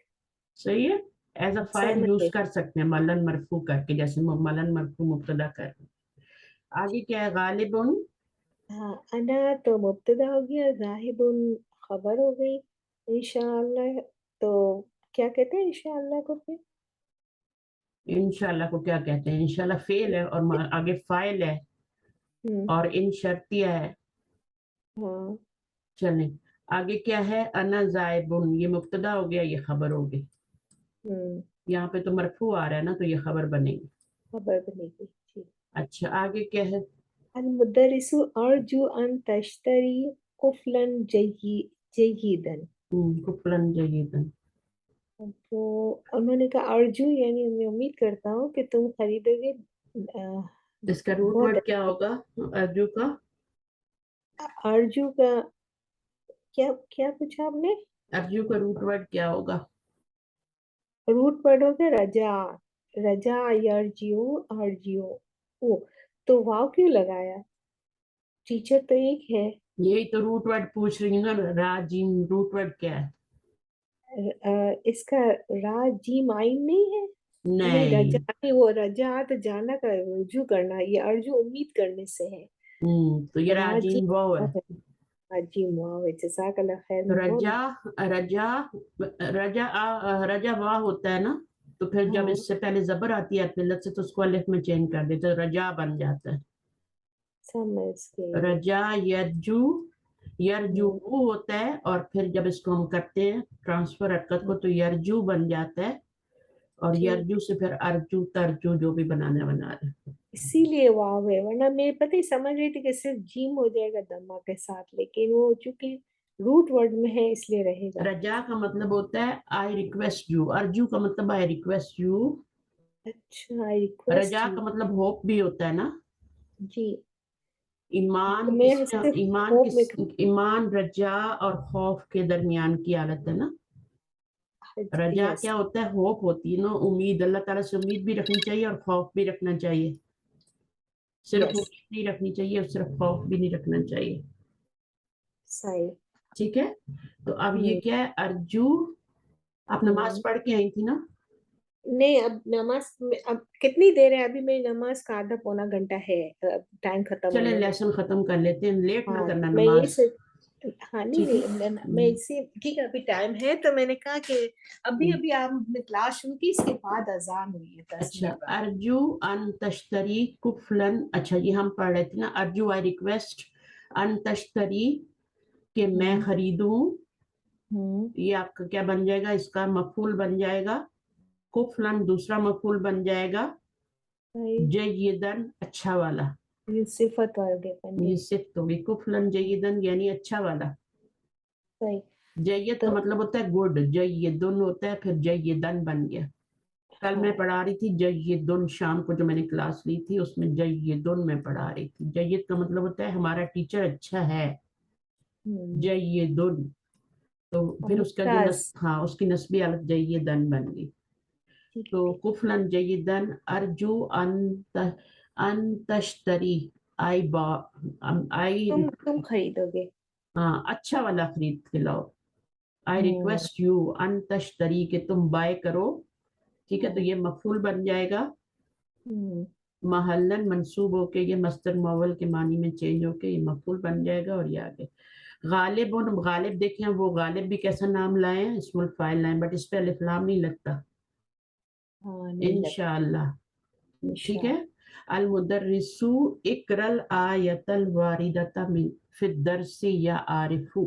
صحیح ہے. ایز اے فاعل سمجھ یوز گئے. کر سکتے ہیں، ملن مرفوع کر کے، جیسے ملن مرفوع مبتدا کر. آگے کیا ہے؟ غالب. ہاں انا تو مبتدا ہو گیا، ذاہب خبر ہو گئی، انشاءاللہ. تو کیا کہتے ہیں انشاءاللہ کو پھر؟ انشاءاللہ کو کیا کہتے ہیں؟ انشاءاللہ فعل ہے اور آگے فاعل ہے، ہوں اور ان شرطیہ ہے. ہاں چلیں آگے کیا ہے؟ انا زائبن، یہ مبتدا ہو گیا، یہ خبر ہو گئی. ہوں یہاں پہ تو مرفوع آ رہا ہے نا، تو یہ خبر بنے گی. خبر بنے گی. ٹھیک. اچھا آگے کیا ہے؟ المدرس ارجو ان تشتری قفلا جیدا. کفلن جیدن. تو انہوں نے کہا ارجو یعنی میں امید کرتا ہوں کہ تم خریدو گے اس کا روٹ بہت ورڈ کیا ہوگا ارجو کا؟ ارجو کا کیا کیا پوچھا آپ نے؟ ارجو کا روٹ ورڈ کیا ہوگا؟ روٹ پڑھو گے رجا. رجا یرجیو ارجیو. او تو واو کیوں لگایا؟ ٹیچر تو ایک ہے. یہی تو روٹ ورڈ پوچھ رہی ہوں نا، راجیم روٹ ورڈ کیا ہے؟ اس کا را جیم آئین نہیں ہے. نہیں نہیں. رجا، وہ رجا تو جانا کا رجوع کرنا، یہ ارجو امید کرنے سے ہے. تو یہ راجی راجیم واو ہے. عجیم واو. جزاک اللہ خیر. تو بہت رجا رجا رجا رجا واو ہوتا ہے نا، تو तो फिर जब हाँ इससे पहले जबर आती है अल्फ से तो उसको अलिफ में चेंज कर देते हैं, रजा बन जाता है। समझ गई। रजा यरजू, यरजू हम्म, वो होता है, और फिर जब इसको हम करते हैं ट्रांसफर हरकत को तो यरजू बन जाता है, और ठीक, यरजू से फिर अर्जू तरजू जो भी बनाना बना रहे। इसीलिए वाव है, वरना मैं पता ही समझ रही थी कि सिर्फ जीम हो जाएगा दम्मा के साथ, लेकिन वो चूंकि रूट वर्ड में है इसलिए रहेगा। रजा का मतलब होता है आई रिक्वेस्ट यू, अर्जू का मतलब आई रिक्वेस्ट यू, अच्छा, आई रिक्वेस्ट रजा यू। का मतलब होप भी होता है ना। जी, तो ईमान मैं किस सिर्फ ईमान होप किस में ईमान रजा और खौफ के दरमियान की हालत है ना। रजा यस, क्या होता है, होप होती है ना, उम्मीद, अल्लाह ताला से उम्मीद भी रखनी चाहिए और खौफ भी रखना चाहिए। सिर्फ यस, उम्मीद नहीं रखनी चाहिए और सिर्फ खौफ भी नहीं रखना चाहिए। सही। ठीक है, तो अब ये हम्म, क्या है, अर्जू। आप नमाज हम्म। पढ़ के आई थी ना। नहीं, अब नमाज अब कितनी देर है? अभी मेरी नमाज का आधा पौना घंटा है टाइम खत्म चले होने में। लेसन खत्म कर लेते हैं, लेट ना हाँ, करना मैं ये नमाज। से हाँ, नहीं ठीक है। नहीं, मैं इसी ठीक है, अभी टाइम है तो मैंने कहा कि अभी अभी आपने क्लास शुरू की, इसके बाद अजान हुई है 10 अच्छा, मिनट बाद। अर्जू अन तश्तरी कुफलन, अच्छा ये हम पढ़ रहे थे ना, अर्जू आई रिक्वेस्ट अन तश्तरी, कि मैं हम्म, खरीदूं। हम्म, ये आपका क्या बन जाएगा, इसका मफूल बन जाएगा, कुफलन दूसरा मफूल बन जाएगा, सही। जय्यदन अच्छा वाला। ये सिफत वर्ग है, बन ये गई। सिर्फ तो भी कुफलन जय्यदन यानी अच्छा वाला। सही। जय्यद का तो मतलब होता है गुड, जय्यदुन होता है, फिर जय्यदन बन गया। कल मैं हाँ। पढ़ा रही थी जय्यदुन, शाम को जो मैंने क्लास ली थी उसमें जय्यदुन में पढ़ा रही थी। जय्यद का मतलब होता है हमारा टीचर अच्छा है, हम्म, जय्यदुन। तो फिर उसका जो मुमताज। हाँ उसकी नस्बी हालत जय्यदन बन गई। ठीक तो है। कुफलन जय्यदन अर्जू अन तश्तरी, आई बा आई, तुम खरीदोगे। हाँ अच्छा वाला खरीद के लाओ। आई हम्म, रिक्वेस्ट यू अन तश्तरी, के तुम बाय करो। ठीक है, तो हाँ, ये मफूल बन जाएगा, हम्म, महल्लन मंसूब होके ये मस्तर मौवल के मानी में चेंज होके ये मफूल बन जाएगा। और ये आगे गालिब, और गालिब देखें वो गालिब भी कैसा नाम लाए हैं, इसमुल फाइल लाए, बट इस पे अलिफ लाम नहीं लगता, हाँ, नहीं लगता। इंशाअल्लाह। ठीक है। इंशाल्लाह। अल मुदर्रिसु इकरल आयतल वारिदता मिन फिद दरसी या आरिफु,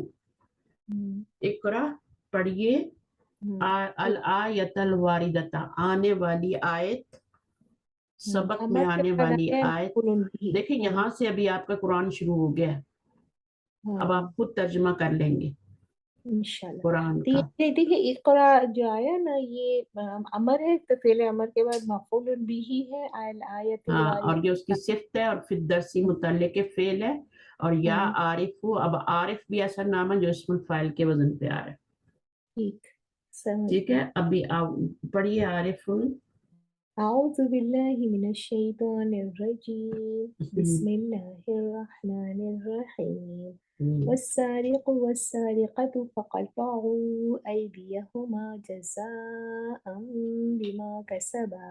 हम्म, इकरा पढ़िए, हम्म, अल आयतल वारिदता आने वाली आयत, सबक में अमर के आने बाद वाली आया है आयत। मफूलुन बिही। देखिए हाँ, यहाँ से अभी आपका कुरान शुरू हो गया है, अब आप हाँ, खुद तर्जमा कर लेंगे इंशाल्लाह। कुरान तो का। ये देखिए, इकरा जो आया ना, ये अमर है, तो फेले अमर के बाद मफूलुन बिही है, आयल आयतुल हाँ, और ये उसकी वारिदा। सिफ्त है, और फिर दरसी मुतल्लिक के फेल है, और या हाँ, आरिफ हो। अब आरिफ भी ऐसा नाम है जो इसमें फाइल के वजन पे आ रहा है। ठीक, समझ ठीक है, गई। अभी पढ़िए आरिफ। أعوذ بالله من الشيطان الرجيم بسم الله الرحمن الرحيم والسارق والسارقة فقطعوا أيديهما جزاء بما كسبا।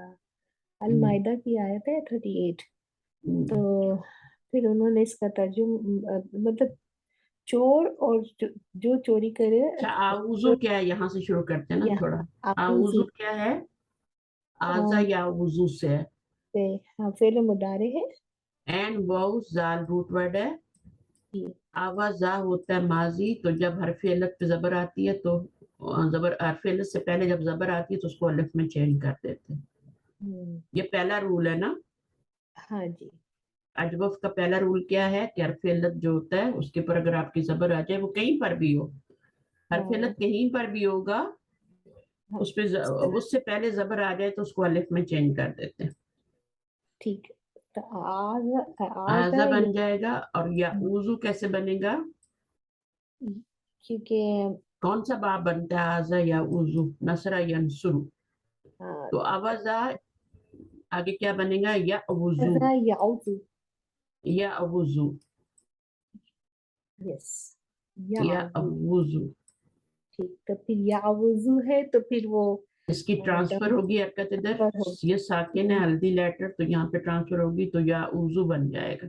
अलमाइदा की आयत है 38। तो फिर उन्होंने इसका मतलब चोर और जो चोरी करे, अच्छा, आउजू जो क्या है, यहाँ से शुरू करते हैं ना थोड़ा। यहाँ आउजू आऊज़ क्या है, आजा या वुजू से है। से, हाँ, फेल मुदारे है। एंड वाउ जाल रूट वर्ड है। जी, आवाजा होता है माजी, तो जब हरफ इल्लत पे जबर आती है तो जबर हरफ इल्लत से पहले जब जबर आती है तो उसको अलिफ में चेंज कर देते हैं। हम्म, ये पहला रूल है ना। हाँ जी, अजवफ का पहला रूल क्या है कि हरफ इल्लत जो होता है उसके ऊपर अगर आपकी जबर आ जाए, वो कहीं पर भी हो, हरफ हाँ, इल्लत कहीं पर भी होगा, हाँ, उस पे उससे पहले जबर आ जाए तो उसको अलिफ में चेंज कर देते हैं। ठीक है। तो आधा आजा ये, बन जाएगा, और या उजू कैसे बनेगा, क्योंकि कौन सा बाब बनता है, आजा या उजू, नसरा यंसुरु। हाँ, तो आवाजा आगे क्या बनेगा, या वुजू, आधा याउजू। या वुजू, यस, या याउजू। वुजू। ठीक, तो फिर याउजू है तो फिर वो इसकी ट्रांसफर दम होगी हरकत इधर, पर हो। ये साकिन है हल्दी लेटर, तो यहाँ पे ट्रांसफर होगी तो या उजू बन जाएगा।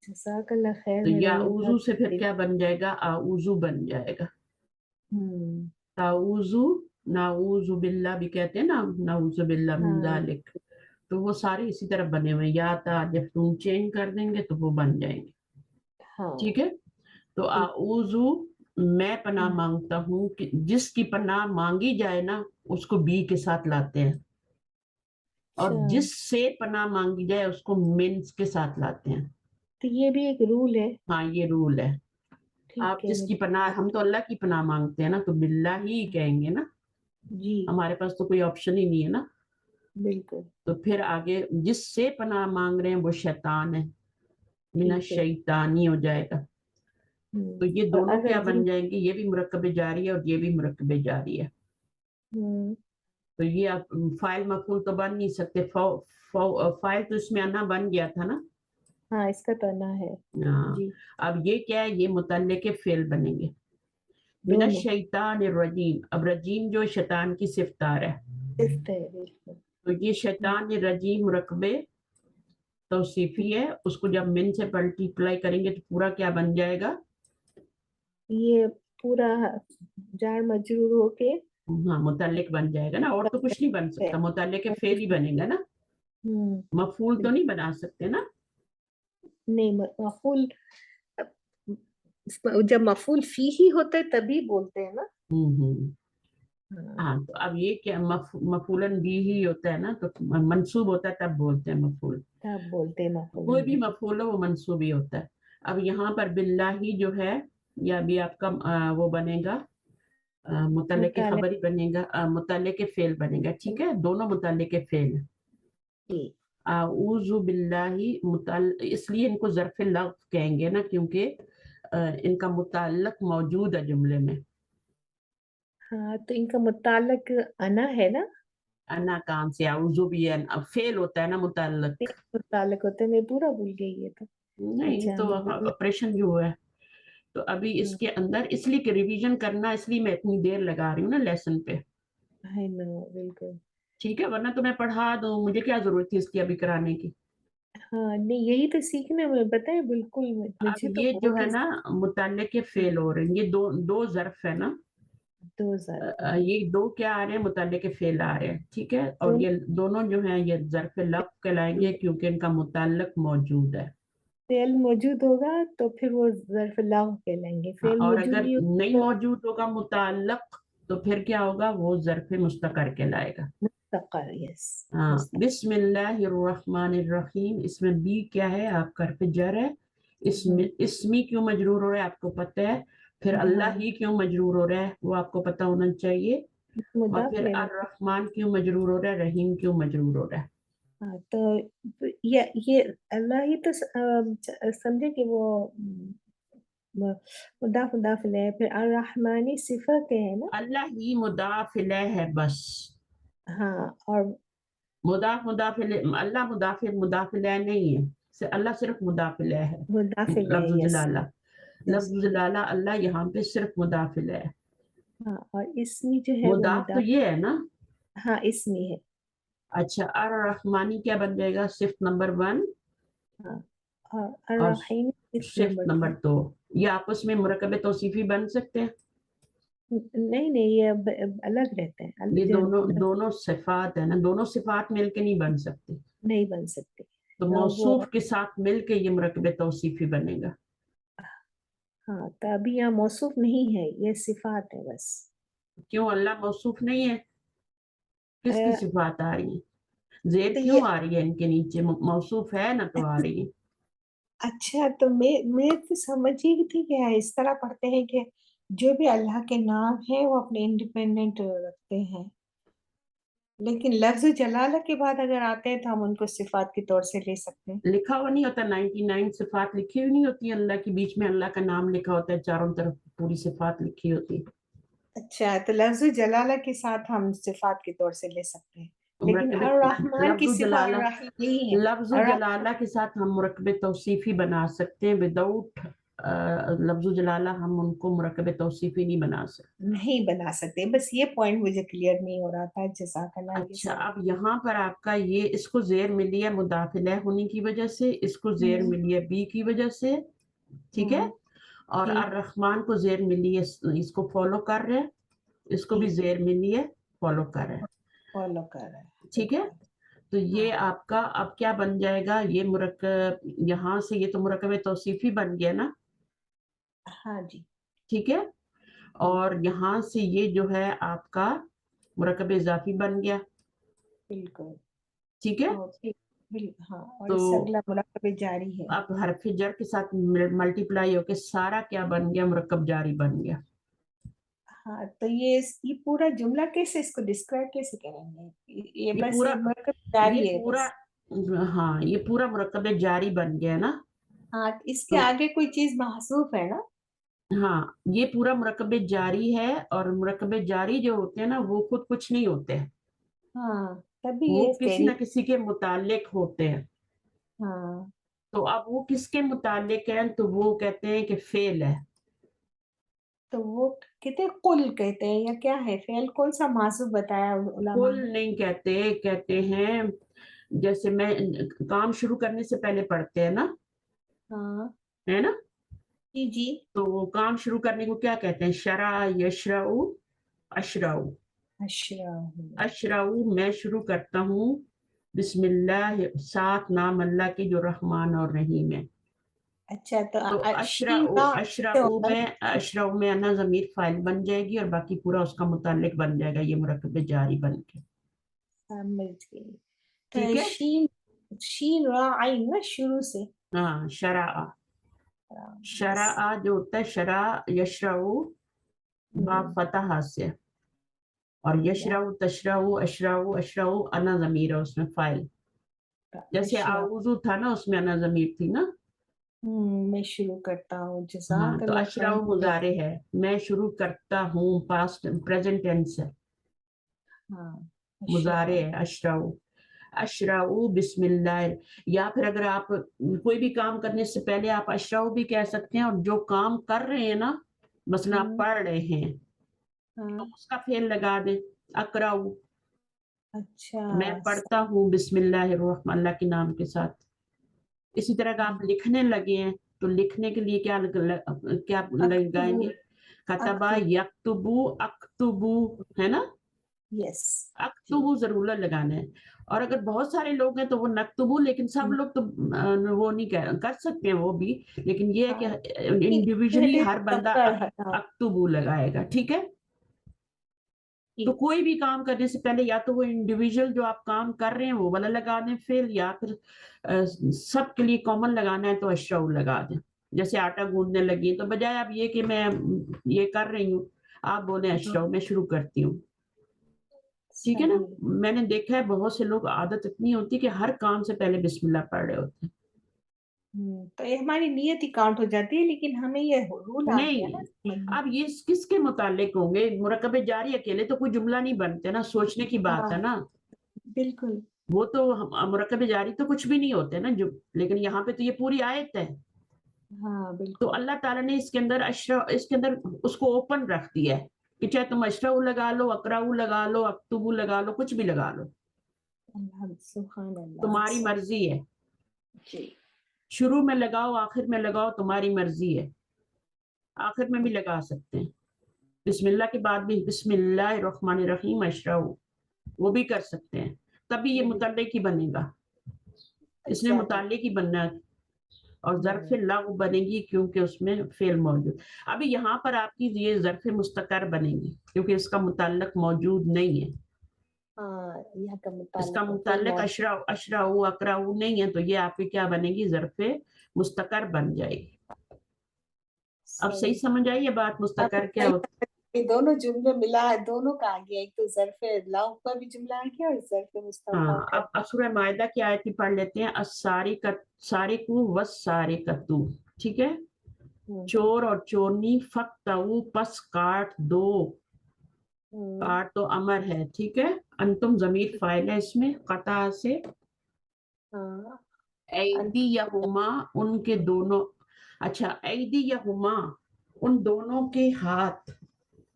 जज़ाकल्लाह खैर, तो मेरा या ये उजू बहुत से फिर दिल। क्या बन जाएगा, आउजू बन जाएगा। हम्म, ताउजू नाऊज़ बिल्लाह भी कहते हैं ना, नाऊज़ बिल्लाह मिन हाँ ज़ालिक, तो वो सारे इसी तरह बने हुए हैं। या ता जब तुम चेंज कर देंगे तो वो बन जाएंगे। हाँ ठीक है, तो ठीक आऊज़ु मैं पनाह हम्म, मांगता हूँ कि जिसकी पनाह मांगी जाए ना उसको बी के साथ लाते हैं, अच्छा और जिससे पनाह मांगी जाए उसको मीन्स के साथ लाते हैं। तो ये भी एक रूल है। हाँ, ये रूल है। आप ठीक है जिसकी मुझे पनाह, हम तो अल्लाह की पनाह मांगते हैं ना, तो बिल्लाह ही कहेंगे ना, जी हमारे पास तो कोई ऑप्शन ही नहीं है ना। बिल्कुल तो फिर आगे जिससे पनाह मांग रहे हैं वो शैतान है, मिना ठीक है शैतानी हो जाएगा। तो ये और दोनों क्या बन अर्रजीम जाएंगे, ये भी मुरक्कब जारी है और ये भी मुरक्कब जारी है। हम्म, तो ये आप फाइल मफूल तो बन नहीं सकते। फाइल तो इसमें आना बन गया था ना। हाँ इसका तना है हाँ, जी अब ये क्या है, ये मुतल्ले के फेल बनेंगे। मिना दोनों शैतान रजीम, अब रजीम जो शैतान की सिफ्तार है, इस तरह बिल्कुल तो ये शैतान रजीम मुरकबे तौसीफी है, उसको जब मिन से मल्टीप्लाई करेंगे तो पूरा क्या बन जाएगा। ये पूरा जार मजरूर होके हाँ, मुतल्लिक बन जाएगा ना, और तो कुछ नहीं बन सकता, मुतल्लिक के और फेल कुछ ही नहीं बनेगा ना। मफूल तो बिल्कुल नहीं बना सकते ना। नहीं मफूल जब मफूल फी ही होता है तभी बोलते हैं ना हम्म। हाँ हाँ, तो अब ये क्या मफूलन भी ही होता है ना, तो मंसूब होता है तब बोलते हैं मफूल। तब बोलते हैं कोई मफूलन भी भी मफूल हो वो मंसूब ही होता है। अब यहाँ पर बिल्लाही जो है, या भी आपका वो बनेगा, मुतल्ले के मुताले खबर ही बनेगा, मुतल्ले के फेल बनेगा। ठीक है, दोनों मुतल्ले के फेल। की आऊज़ु बिल्लाही इसलिए इनको ज़र्फ़ लग़्व कहेंगे ना, क्योंकि इनका मुतल्लक मौजूद है जुमले में। हाँ तो इनका मुताल्लक अना है ना अना काम से आऊज़ु भी है, अब फेल होता है ना तीन मुतल्लक। मुताल्लक होते हैं मैं पूरा भूल गई ये तो नहीं अच्छा तो मुताल्लक ऑपरेशन जो हुआ है, तो अभी इसके अंदर इसलिए कि रिवीजन करना, इसलिए मैं इतनी देर लगा रही हूँ ना लेसन पे। है ना बिल्कुल ठीक है, वरना तो मैं पढ़ा दूँ, मुझे क्या ज़रूरत थी इसकी अभी कराने की। हाँ नहीं यही तो सीखना मुझे पता है बिल्कुल अब मुझे तो ये जो बहुत है ही ना मुतल्लिक़ के फेल हो रहे हैं, ये दो दो ज़र्फ़ है ना। 2000 ये दो क्या आ रहे हैं, मुतल्लिक़ के फेल आ रहे हैं। ठीक है, और दोनों ये दोनों जो हैं ये ज़र्फ़ लफ़्ज़ कहलाएंगे क्योंकि इनका मुतल्लिक़ मौजूद है। फेल मौजूद होगा तो फिर वो ज़र्फ़ लग़्व कहलाएंगे हाँ, फेल और मौजूद अगर नहीं नहीं होगा तो मौजूद होगा मुतल्लक़, तो फिर क्या होगा, वो ज़र्फ़ मुस्तक़र कहलाएगा। मुस्तक़र यस हाँ, मुस्तक़र बिस्मिल्लाहिर्रहमानिर्रहीम, इसमें बी क्या है, आपका हर्फ़ जर है। इसमें इसमी क्यों मजरूर हो रहा है आपको पता है। फिर अल्लाह हाँ ही क्यों मजरूर हो रहा है वो आपको पता होना चाहिए। और मुदाफ़ फिर लेना अर्रहमान क्यों मजरूर हो रहा है, रहीम क्यों मजरूर हो रहा है। हाँ तो ये अल्लाह ही तो समझे कि वो मुदाफ मुदाफ ले फिर अर्रहमानी सिफत है ना अल्लाह ही मुदाफ इलैह है बस। हाँ और मुदाफ इलैह, अल्लाह मुदाफ इलैह नहीं है। अल्लाह सिर्फ मुदाफ इलैह है। मुदाफ ले लफ्ज़ यस जलाला, यस लफ्ज़ जलाला अल्लाह यहाँ पे सिर्फ मुदाफ इलैह है। हाँ और इसमें जो है वो मुदाफ तो मुदाफ ये है ना। हाँ इसमें है अच्छा, अर्रहमानी क्या बन जाएगा, सिफ्त नंबर 1 हाँ और और अर्रहीम इस सिफ्त नंबर नंबर 2 2। ये आपस में मुरकब तौसीफी बन सकते हैं। नहीं नहीं ये अलग रहते हैं ये जो दोनों दोनों सिफात है ना, दोनों सिफात मिलके नहीं बन सकती। नहीं बन सकते तो वो मौसूफ के साथ मिलके ये मुरकब तौसीफी बनेगा। हाँ तो अभी यहाँ मौसूफ नहीं है ये सिफात है बस क्यों, अल्लाह मौसूफ नहीं है, अ, किसकी सिफात आ रही है, जेर तो क्यों ये आ रही है इनके नीचे, मौसूफ है ना तो आ रही है। अच्छा तो मैं तो समझ ही थी कि इस तरह पढ़ते हैं कि जो भी अल्लाह के नाम है वो अपने इंडिपेंडेंट रखते हैं लेकिन लफ्ज जलाला के बाद अगर आते हैं तो हम उनको सिफात के तौर से ले सकते हैं लिखा हुआ नहीं होता, 99 सिफात लिखी हुई नहीं होती अल्लाह की, बीच में अल्लाह का नाम लिखा होता है, चारों तरफ पूरी सिफात लिखी होती है। अच्छा तो लफ्ज जलाला के साथ हम सिफात के तौर से ले सकते हैं लेकिन मुरकब अर रहमान की लफ्ज़ सिफा अर जलाला, रहीम नहीं है लफ्ज़ अर जलाला के साथ हम मुरकब तौसीफ़ी बना सकते हैं, विदाउट लफ्ज़ जलाला हम उनको मुरकब तौसीफ़ी नहीं बना सकते। नहीं बना सकते बस ये पॉइंट मुझे क्लियर नहीं हो रहा था जज़ाकल्लाह ये अच्छा, सब अब यहाँ पर आपका ये, इसको ज़ेर मिली है मुदाफ़िला होने की वजह से, इसको ज़ेर हम्म मिली है बी की वजह से। ठीक है, हम्म और जी अर्रहमान को ज़ेर मिली है, इसको फॉलो कर रहे हैं। اس کو بھی زیر میں لیے فالو کر رہے ہیں. فالو کر رہا ہے. ٹھیک ہے, تو یہ آپ کا اب کیا بن جائے گا, یہ مرکب یہاں سے یہ تو مرکب توصیفی بن گیا نا. ہاں جی. ٹھیک ہے, اور یہاں سے یہ جو ہے آپ کا مرکب اضافی بن گیا. بالکل. ٹھیک ہے, ہاں, اور تو اس سے اگلا مرکب جاری ہے. اب حرف جر کے ساتھ ملٹیپلائی ہو کے سارا کیا بن گیا, مرکب جاری بن گیا. ہاں, تو یہ پورا جملہ کیسے اس کو ڈسکرائب کیسے کریں گے؟ یہ بس پورا مرکب جاری ہے پورا بس. ہاں, یہ پورا مرکب جاری بن گیا نا. ہاں, اس کے تو آگے کوئی چیز محذوف ہے نا. ہاں, یہ پورا مرکب جاری ہے, اور مرکب جاری جو ہوتے ہیں نا وہ خود کچھ نہیں ہوتے ہیں, ہاں, تبھی وہ یہ کسی نہ کسی کے متعلق ہوتے ہیں. ہاں, تو اب وہ کس کے متعلق ہیں, تو وہ کہتے ہیں کہ فعل ہے. تو وہ کہتے ہیں قل کہتے ہیں یا کیا ہے, فعل کون سا محذوف بتایا علماء کل نے؟ نہیں کہتے, کہتے ہیں جیسے میں کام شروع کرنے سے پہلے پڑھتے ہیں نا, ہاں ہے نا, جی جی. تو کام شروع کرنے کو کیا کہتے ہیں, شرع یشرع اشرع. اشرع میں شروع کرتا ہوں, بسم اللہ ساتھ نام اللہ کے جو رحمان اور رحیم ہے. اچھا, تو تو اشرع میں انا ضمیر فاعل بن جائے گی, اور باقی پورا اس کا متعلق بن جائے گا, یہ مرکب جاری بن کے. سمجھ گئی. تو ٹھیک ہے, شین را عین نا شروع سے. ہاں, شرع جو ہوتا ہے شرع یشرع با فتح سے, اور یشرع تشرع اشرع انا ضمیر ہے اس میں فاعل. جیسے اعوذ تھا نا, اس میں انا ضمیر تھی نا. میں شروع کرتا ہوں. ہاں, جزاک تو اللہ اشرع خیر. مضارع ہے, میں شروع کرتا ہوں, پاسٹ پریزنٹ ٹینس ہے, ہاں, مضارع ہے اشرع. اشرع بسم اللہ, یا پھر اگر آپ کوئی بھی کام کرنے سے پہلے آپ اشرع بھی کہہ سکتے ہیں, اور جو کام کر رہے ہیں نا, مثلا آپ پڑھ رہے ہیں تو اس کا فعل لگا دیں, اقرأ, اچھا, میں پڑھتا ہوں بسم اللہ الرحمن, اللہ کے نام کے ساتھ. اسی طرح کا آپ لکھنے لگے ہیں تو لکھنے کے لیے کیا لگائیں گے, کتبہ یکتبو اکتبو, ہے نا, یس اکتبو ضرور لگانا ہے. اور اگر بہت سارے لوگ ہیں تو وہ نکتبو, لیکن سب لوگ تو وہ نہیں کر سکتے ہیں وہ بھی, لیکن یہ ہے کہ انڈیویجلی ہر بندہ اکتبو لگائے گا. ٹھیک ہے, تو کوئی بھی کام کرنے سے پہلے یا تو وہ انڈیویجل جو آپ کام کر رہے ہیں وہ والا لگا دیں فعل, یا پھر سب کے لیے کامن لگانا ہے تو اشرع لگا دیں. جیسے آٹا گوندنے لگی تو بجائے اب یہ کہ میں یہ کر رہی ہوں, آپ بولیں اشرع, میں شروع کرتی ہوں. ٹھیک ہے نا, میں نے دیکھا ہے بہت سے لوگ عادت اتنی ہوتی کہ ہر کام سے پہلے بسم اللہ پڑھ رہے ہوتے ہیں. تو یہ ہماری نیت ہی کاؤنٹ ہو جاتی ہے, لیکن ہمیں یہ رول آ گیا نہیں, نا. اب یہ کس کے متعلق ہوں گے, مرکب جاری اکیلے تو کوئی جملہ نہیں بنتے نا, سوچنے کی بات ہے نا. بالکل, وہ تو مرکب جاری تو کچھ بھی نہیں ہوتے نا, جو لیکن یہاں پہ تو یہ پوری آیت ہے. ہاں تو بالکل. اللہ تعالیٰ نے اس کے اندر اس کو اوپن رکھ دیا ہے کہ چاہے تم اشرع لگا لو, اقرأ لگا لو, اکتبو لگا لو, کچھ بھی لگا لو, سبحان اللہ. تمہاری مرضی ہے. جی, شروع میں لگاؤ, آخر میں لگاؤ, تمہاری مرضی ہے. آخر میں بھی لگا سکتے ہیں, بسم اللہ کے بعد بھی بسم اللہ الرحمن الرحیم اشرع, وہ بھی کر سکتے ہیں, تبھی یہ متعلق ہی بنے گا. اس نے متعلق ہی بننا ہے, اور ظرف لغو بنے گی کیونکہ اس میں فعل موجود. ابھی یہاں پر آپ کی یہ ظرف مستقر بنے گی کیونکہ اس کا متعلق موجود نہیں ہے. اس کا متعلق اشرع اقرأ نہیں ہے, تو یہ آپ کی کیا بنے گی, ظرف مستقر بن جائے گی. اب صحیح سمجھ آئی یہ بات, مستقر کیا ہوتا ہے. دونوں جملے ملا ہے, دونوں کا آ گیا, ایک تو ظرف لغو کا بھی جملہ آ گیا اور ظرف مستقر کا. اب سورہ مائدہ کی آیت پڑھ لیتے ہیں, السارق والسارقۃ. ٹھیک ہے, چور اور چورنی, فقطعوا پس کاٹ دو, کاٹ تو امر ہے. ٹھیک ہے, انتم ضمیر فاعل ہے اس میں, قطع سے. ایدیہما ان کے دونوں, اچھا ایدیہما ان دونوں کے ہاتھ.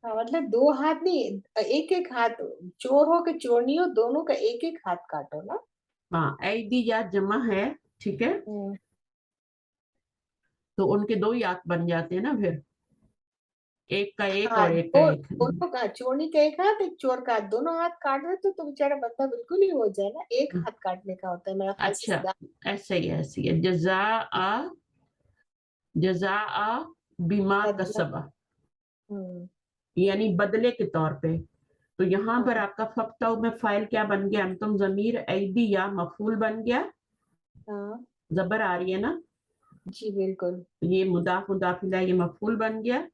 مطلب دو ہاتھ نہیں, ایک ایک ہاتھ, چور ہو کہ چورنی ہو, دونوں کا ایک ایک ہاتھ کاٹو نا. ہاں, ایدی یا جمع ہے. ٹھیک ہے, تو ان کے دو ہی ہاتھ بن جاتے ہیں نا پھر. एक का एक हाँ, और एक का एक। दोनों का, चोरनी का एक हाथ, एक चोर का हाथ, दोनों हाथ काट दे तो बेचारा बंदा बिल्कुल ही हो जाए ना। एक हाथ काटने का होता है मेरा ख्याल से अच्छा, सीधा। ऐसे ही है, जज़ा बिमा बदला। कसबा, हम्म। यानी बदले के तौर पे। तो यहाँ पर हाँ। आपका फक्ता में फाइल क्या बन गया, अंतुम जमीर ऐदी या मफूल बन गया, हाँ जबर आ रही है ना, जी बिल्कुल। ये मुदाफ मुदाफ इलैह, ये मफूल बन गया।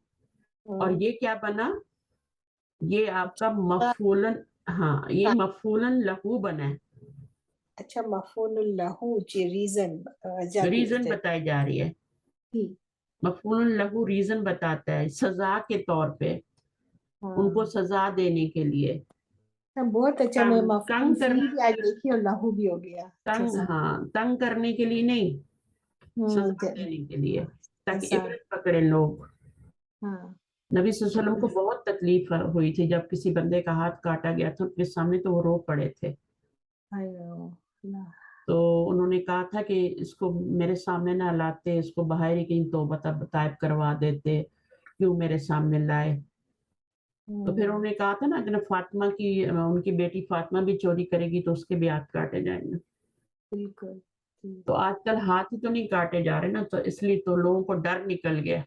और हाँ। ये क्या बना, ये आपका मफूलन, हाँ ये मफूलन लहू बना है। अच्छा, मफूल लहू जी, रीजन, वजह रीजन पूछते हैं। बताई जा रही है, ठीक। मफूलन लहू रीजन बताता है, सजा के तौर पे, उनको हाँ। सजा देने के लिए, बहुत अच्छा, मैं तंग मफूल तंग फी करना, भी आज देखी और लहू भी हो गया। तंग, सजा। हाँ तंग करने के लिए नहीं, सजा ज- देने के लिए, ताकि सजा। इबरत पकड़े लोग। हाँ। नबी सल्लल्लाहु अलैहि वसल्लम को बहुत तकलीफ हुई थी जब किसी बंदे का हाथ काटा गया था उनके सामने, तो वो रो पड़े थे। अयो, अल्लाह। तो उन्होंने कहा था कि इसको मेरे सामने ना लाते, इसको बाहर ही कहीं तौबा ताइब करवा देते, क्यों मेरे सामने लाए। तो फिर हम्म, उन्होंने कहा था ना, अगर फातिमा की, उनकी बेटी फातिमा भी चोरी करेगी तो उसके भी हाथ काटे जाएंगे। बिल्कुल। ठीक। तो आजकल हाथ ही तो नहीं काटे जा रहे ना, तो इसलिए तो लोगों को डर निकल गया।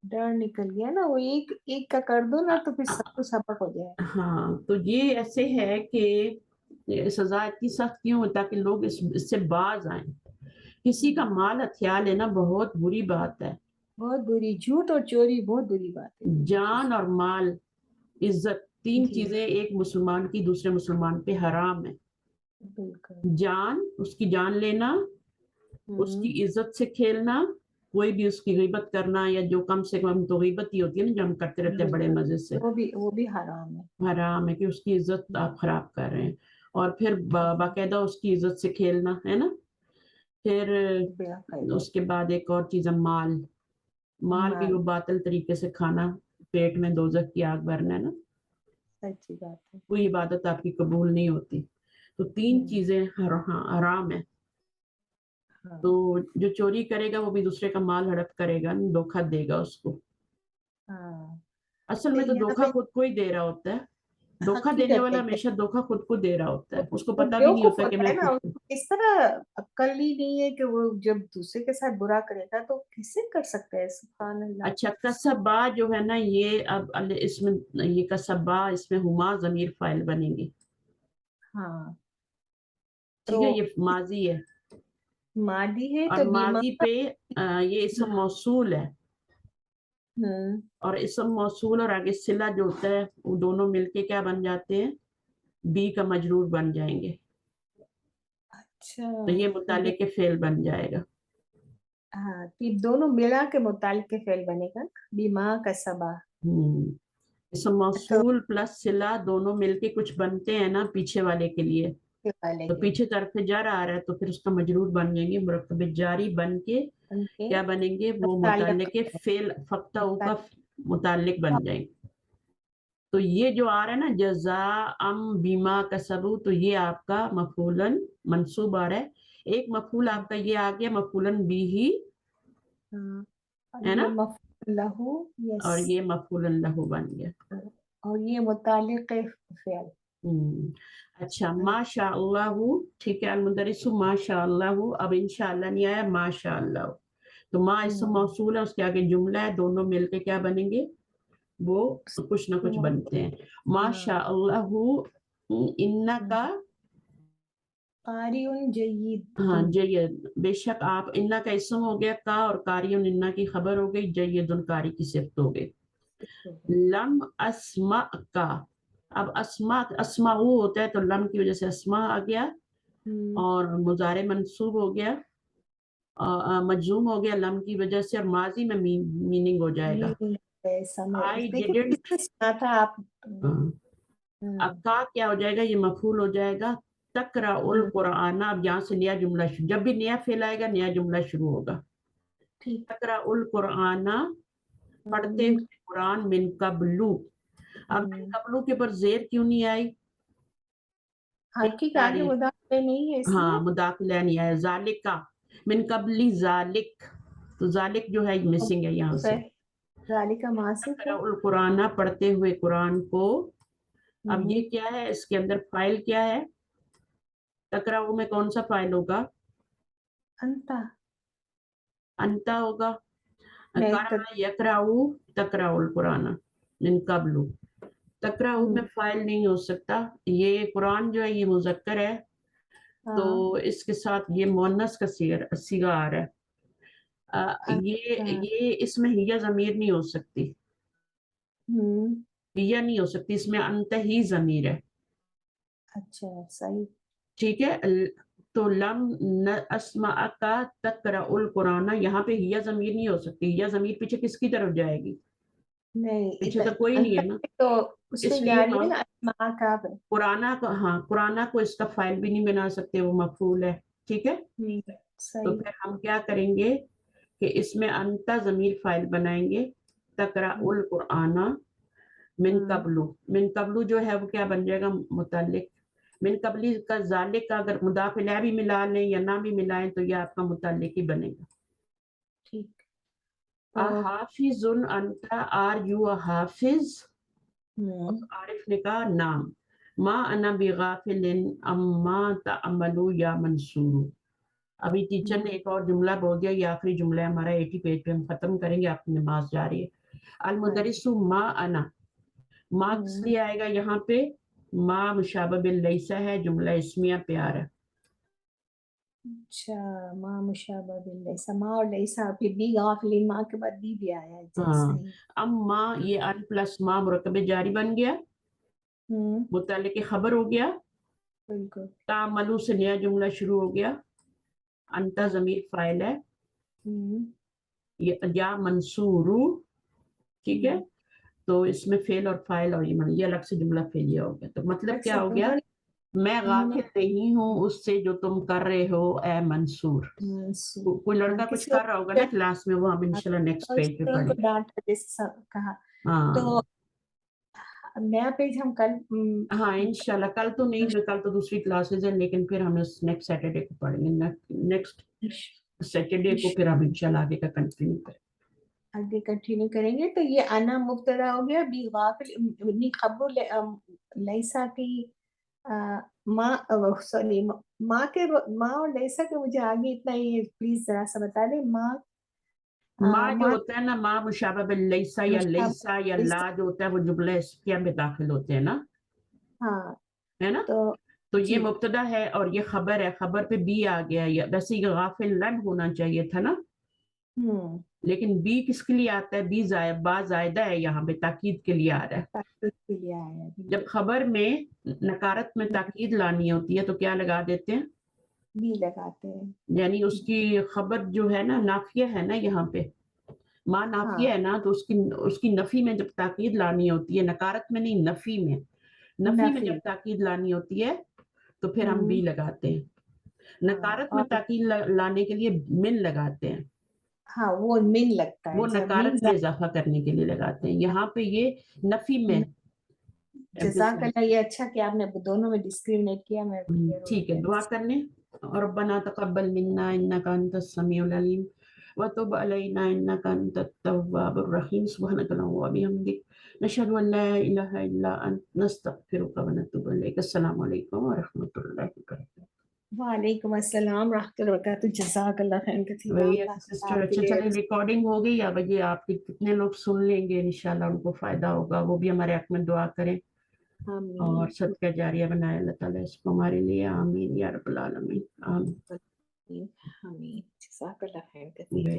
डर निकल गया ना, वो एक एक का कर दो ना तो फिर सबको सबक हो जाए। हाँ, तो ये ऐसे है कि ये सजा इतनी सख्त क्यों है, ताकि लोग इससे बाज आए। किसी का माल हथियार लेना बहुत बुरी बात है। बहुत बुरी, झूठ और चोरी बहुत बुरी बात है, दोनों चीज। जान और माल, इज्जत, तीन जी चीजें एक मुसलमान की दूसरे मुसलमान पे हराम है। बिल्कुल। जान, उसकी जान लेना, उसकी हम्म। इज्जत से खेलना, कोई भी उसकी गीबत करना, या जो कम से कम तो गीबत ही होती है ना, जो हम करते रहते हैं बड़े बिल्कुल, मजे से, वो भी हराम है। हराम है कि उसकी इज्जत आप खराब कर रहे हैं। और फिर बाकायदा उसकी इज्जत से खेलना है ना। फिर बेकायदा। उसके बाद एक और चीज है, माल, माल भी माल। वो बातिल तरीके से खाना, पेट में दोजख की आग भरना है ना, सच्ची बात है। कोई इबादत आपकी कबूल नहीं होती। तो तीन हम्म। चीजें हराम है। तो हाँ। जो चोरी करेगा वो भी दूसरे का माल हड़प करेगा, धोखा देगा उसको। हाँ। असल तो में तो यहाँ धोखा पे खुद को ही दे रहा होता है। धोखा देने हकीकत वाला है, हमेशा धोखा खुद को दे रहा होता वो है, उसको वो पता भी नहीं बेवकूफ होता कि होता है मैं ना, खुद को। उसको इस तरह अक्ल ही नहीं है कि वो जब दूसरे के साथ बुरा करेगा तो कैसे कर सकता है, सुभान अल्लाह। अच्छा, कसबा जो है ना, ये अब इसमें, ये कसबा, इसमें हुमा जमीर फाइल बनेंगे। हाँ। तो ठीक है, ये माजी है, मादी है और तो बीमा। माजी पे ये इसम मौसूल है, हम्म। और इसम मौसूल और आगे सिला जो होता है, वो दोनों मिलके क्या बन जाते हैं, बी का मजरूर बन जाएंगे। अच्छा। तो ये मुताले के फेल बन जाएगा। हाँ, तो ये दोनों मिला के मुतालिक के फेल बनेगा। बीमा का सबा। इसम तो मौसूल प्लस सिला दोनों मिलके कुछ बनते हैं ना पीछे वाले के लिए। के वाले तो के पीछे तरफ से जर आ रहा है तो फिर उसका मजरूर बन जाएंगे, मुरक्कब जारी बन के उनके क्या बनेंगे, वो मुताल्लिक मुताल्लिक के फेल फक्ता का मुताल्लिक। मुताल्लिक बन जाएंगे। तो ये जो आ रहा है ना, जजा अम बीमा का सबू, तो ये आपका मफूलन मंसूब आ रहा है। एक मफूल आपका ये आ गया, मफूलन बी ही, हाँ, और है ये ना, मफ़ऊल लहू। यस। और ये मफूलन लहू बन गया। और ये मुताल्लिक फ़िल। हम्म, अच्छा, माशा अल्लाह, ठीक है, अलमुदरिसु माशा अल्लाह, अब इंशाअल्लाह नहीं आया, माशा अल्लाह। तो माँ इसम हम्म। मौसूल है, उसके आगे जुमला है, दोनों मिलके क्या बनेंगे, वो कुछ ना कुछ बनते हैं। माशा हाँ। अल्लाह इन्ना का, क़ारिउन हाँ जय्यिदुन। जयद, बेशक आप, इन्ना का इसम हो गया का, और कारियन इन्ना की खबर हो गई, जयदुन कारी की सिफ्त हो गई। लम अस्मा का, अब अस्मा, अस्मा वो होता है तो लम की वजह से अस्मा आ गया, हम्म। और मुजारे मंसूब हो गया, मजजूम हो गया लम की वजह से, और माजी में मीनिंग हो जाएगा, मीनिंग है, समझ आई देखिए डिडंट। किसने सुना था आप। अब हम्म। का क्या हो जाएगा, ये मफूल हो जाएगा, तकरा उल हम्म, कुरान। अब यहाँ से नया जुमला शुरू, जब भी नया फेल आएगा नया जुमला शुरू होगा। ठीक। तकरा उल कुराना, पढ़ते हम्म। हुए कुरान, मिन कबलू। अब मिन हम्म। कबलू के ऊपर जेर क्यों नहीं आई, हल्की के आ आगे रही है, मुदाफ़े नहीं है हाँ इसलिए। मुदाखिला नहीं आया, जालिक का, मिन कबली जालिक, तो जालिक जो है मिसिंग है यहाँ तो से। ذالک ما سے تھا تقرأ القرآن پڑھتے ہوئے قرآن کو. اب یہ ہم، کیا ہے, اس کے اندر فائل کیا ہے؟ تقرأ میں کون سا فائل ہوگا؟ انتا انتا ہوگا. نہیں قرأ یقرأ تقرأ القرآن من قبل. تقرأ میں فائل نہیں ہو سکتا. یہ قرآن جو ہے یہ مذکر ہے, تو ہاں اس کے ساتھ یہ مؤنث کا صیغہ آ رہا ہے. اچھا یہ اس میں ہیہ ضمیر نہیں ہو سکتی, ہم، ہیہ نہیں ہو سکتی, اس میں انت ہی ضمیر ہے. اچھا صحیح ٹھیک ہے. تو لم اسمع کا تقرأ القرآن, یہاں پہ ہیہ ضمیر نہیں ہو سکتی. ہیہ ضمیر پیچھے کس کی طرف جائے گی؟ نہیں پیچھے تو کوئی نہیں انتا ہے نا. تو اس پہ اس لیے جاری ہے ہم نا اسماء کا پہ. قرآن کو اس کا فائل بھی نہیں بنا سکتے, وہ مفعول ہے. ٹھیک ہے. تو صحیح پھر ہم کیا کریں گے کہ اس میں انتا ضمیر فائل بنائیں گے. تقرأ القرآن من ہم، قبل. من قبل جو ہے وہ کیا بن جائے گا؟ متعلق. من قبلی کا ذالک کا اگر مضاف الیہ بھی ملا لیں یا نہ بھی ملائیں تو یہ آپ کا متعلق ہی بنے گا. ٹھیک تو حافظ انت, آر یو حافظ؟ ہم، عارف نے کہا نام. ما انا بغافل اما تعمل یا منصور. ابھی ٹیچر نے ایک اور جملہ بول دیا, یہ آخری جملہ ہے ہمارا 80 پیج پہ, ہم ختم کریں گے, آپ کی نماز جا رہی ہے. المدرس ما انا, ما کس ہم، لیے آئے گا یہاں پہ؟ ما مشابہ باللیسا ہے, جملہ اسمیہ پیار ہے. اچھا ماں مشابہ باللیسا, ماں اور لیسا, پھر بھی غافلین ماں کے بعد بھی آیا ہے. ہاں. صحیح اب ما, یہ ان پلس ما مرکب جاری بن گیا, ہم، متعلق خبر ہو گیا. بالکل تعملو سے نیا جملہ شروع ہو گیا. انتا ضمیر فائل ہے, ہم، یا منصورو. ٹھیک ہے. ہم، تو اس میں فعل اور فاعل اور یہ الگ سے جملہ فعلیہ ہو گیا. تو مطلب اچھا کیا ہو گیا؟ میں انہوں نے غافل نہیں ہوں اس سے جو تم کر رہے ہو اے منصور. کوئی لڑکا کچھ کسی کر رہا ہوگا نا کلاس میں, وہ ہم انشاءاللہ نیکسٹ اور پیج پہ اسٹوڈنٹ پڑھیں. کو ڈانٹا جیسے کہا. ہاں تو نیا پیج ہم کل ہاں انشاءاللہ. کل تو نہیں, کل تو دوسری کلاسز ہیں, لیکن پھر ہم اس نیکسٹ سیٹرڈے کو پڑھیں گے. نیکسٹ سیٹرڈے کو پھر ہم انشاءاللہ آگے کا کنٹینیو کریں. آگے کنٹینیو کریں گے. تو یہ انا مبتدا ہو گیا, بی غافل ابنی خبر لیسا کی ماں, سوری ماں کے, ماں اور لیسا کے مجھے آگے اتنا ہی پلیز ذرا سا بتا دیں. ماں ما جو ہوتا ہے نا, ما مشابہ باللیسا یا لیسا یا لا جو ہوتا ہے, وہ جملہ اسمیہ میں داخل ہوتے ہیں نا, ہاں ہے نا. تو تو یہ جی مبتدا ہے اور یہ خبر ہے, خبر پہ بی آ گیا. یا ویسے یہ غافل لن ہونا چاہیے تھا نا, ہوں لیکن بی کس کے لیے آتا ہے؟ بی با زائدہ ہے, یہاں پہ تاکید کے لیے آ رہا ہے. تاکید کے لیے آیا جب خبر میں نکارت میں تاکید لانی ہوتی ہے تو کیا لگا دیتے ہیں؟ بھی لگاتے ہیں. یعنی اس کی خبر جو ہے نا نافیہ ہے نا, یہاں پہ ماں نافیہ ہاں ہے نا, تو اس کی نفی میں جب تاکید لانی ہوتی ہے, نکارت میں نہیں نفی میں, نفی میں نفی جب تاکید لانی ہوتی ہے تو پھر ہم ہوں بھی لگاتے ہیں. ہاں نکارت میں اور تاکید لانے کے لیے من لگاتے ہیں, ہاں وہ من لگتا ہے وہ جب من نکارت میں اضافہ کرنے کے لیے لگاتے ہیں. یہاں پہ یہ نفی میں جزاک اللہ, یہ اچھا کہ آپ نے دونوں میں ڈسکریمنیٹ کیا. میں کلیئر ہو ٹھیک ہے. گیا. دعا کرنے. ربنا تقبل منا انك انت السميع العليم وتب علينا انك انت التواب الرحيم. سبحانك اللهم وبحمدك نشهد ان لا اله الا انت نستغفرك ونتوب اليك. السلام علیکم ورحمۃ اللہ وبرکاتہ. وعلیکم السلام ورحمۃ اللہ وبرکاتہ. جزاک اللہ خیر کثیرا. اللہ تعالیٰ سسٹر, آپ کے اچھا لیے چلیں ریکارڈنگ ہو گئی. اب یہ آپ کے کتنے لوگ سن لیں گے, انشاءاللہ ان کو فائدہ ہوگا. وہ بھی ہمارے حق میں دعا کریں آمین اور صدقہ جاریہ بنائے اللہ تعالیٰ اس کو ہمارے لیے. آمین یا رب العالمین. آمین. آمین. جزاک اللہ خیر کثیرا.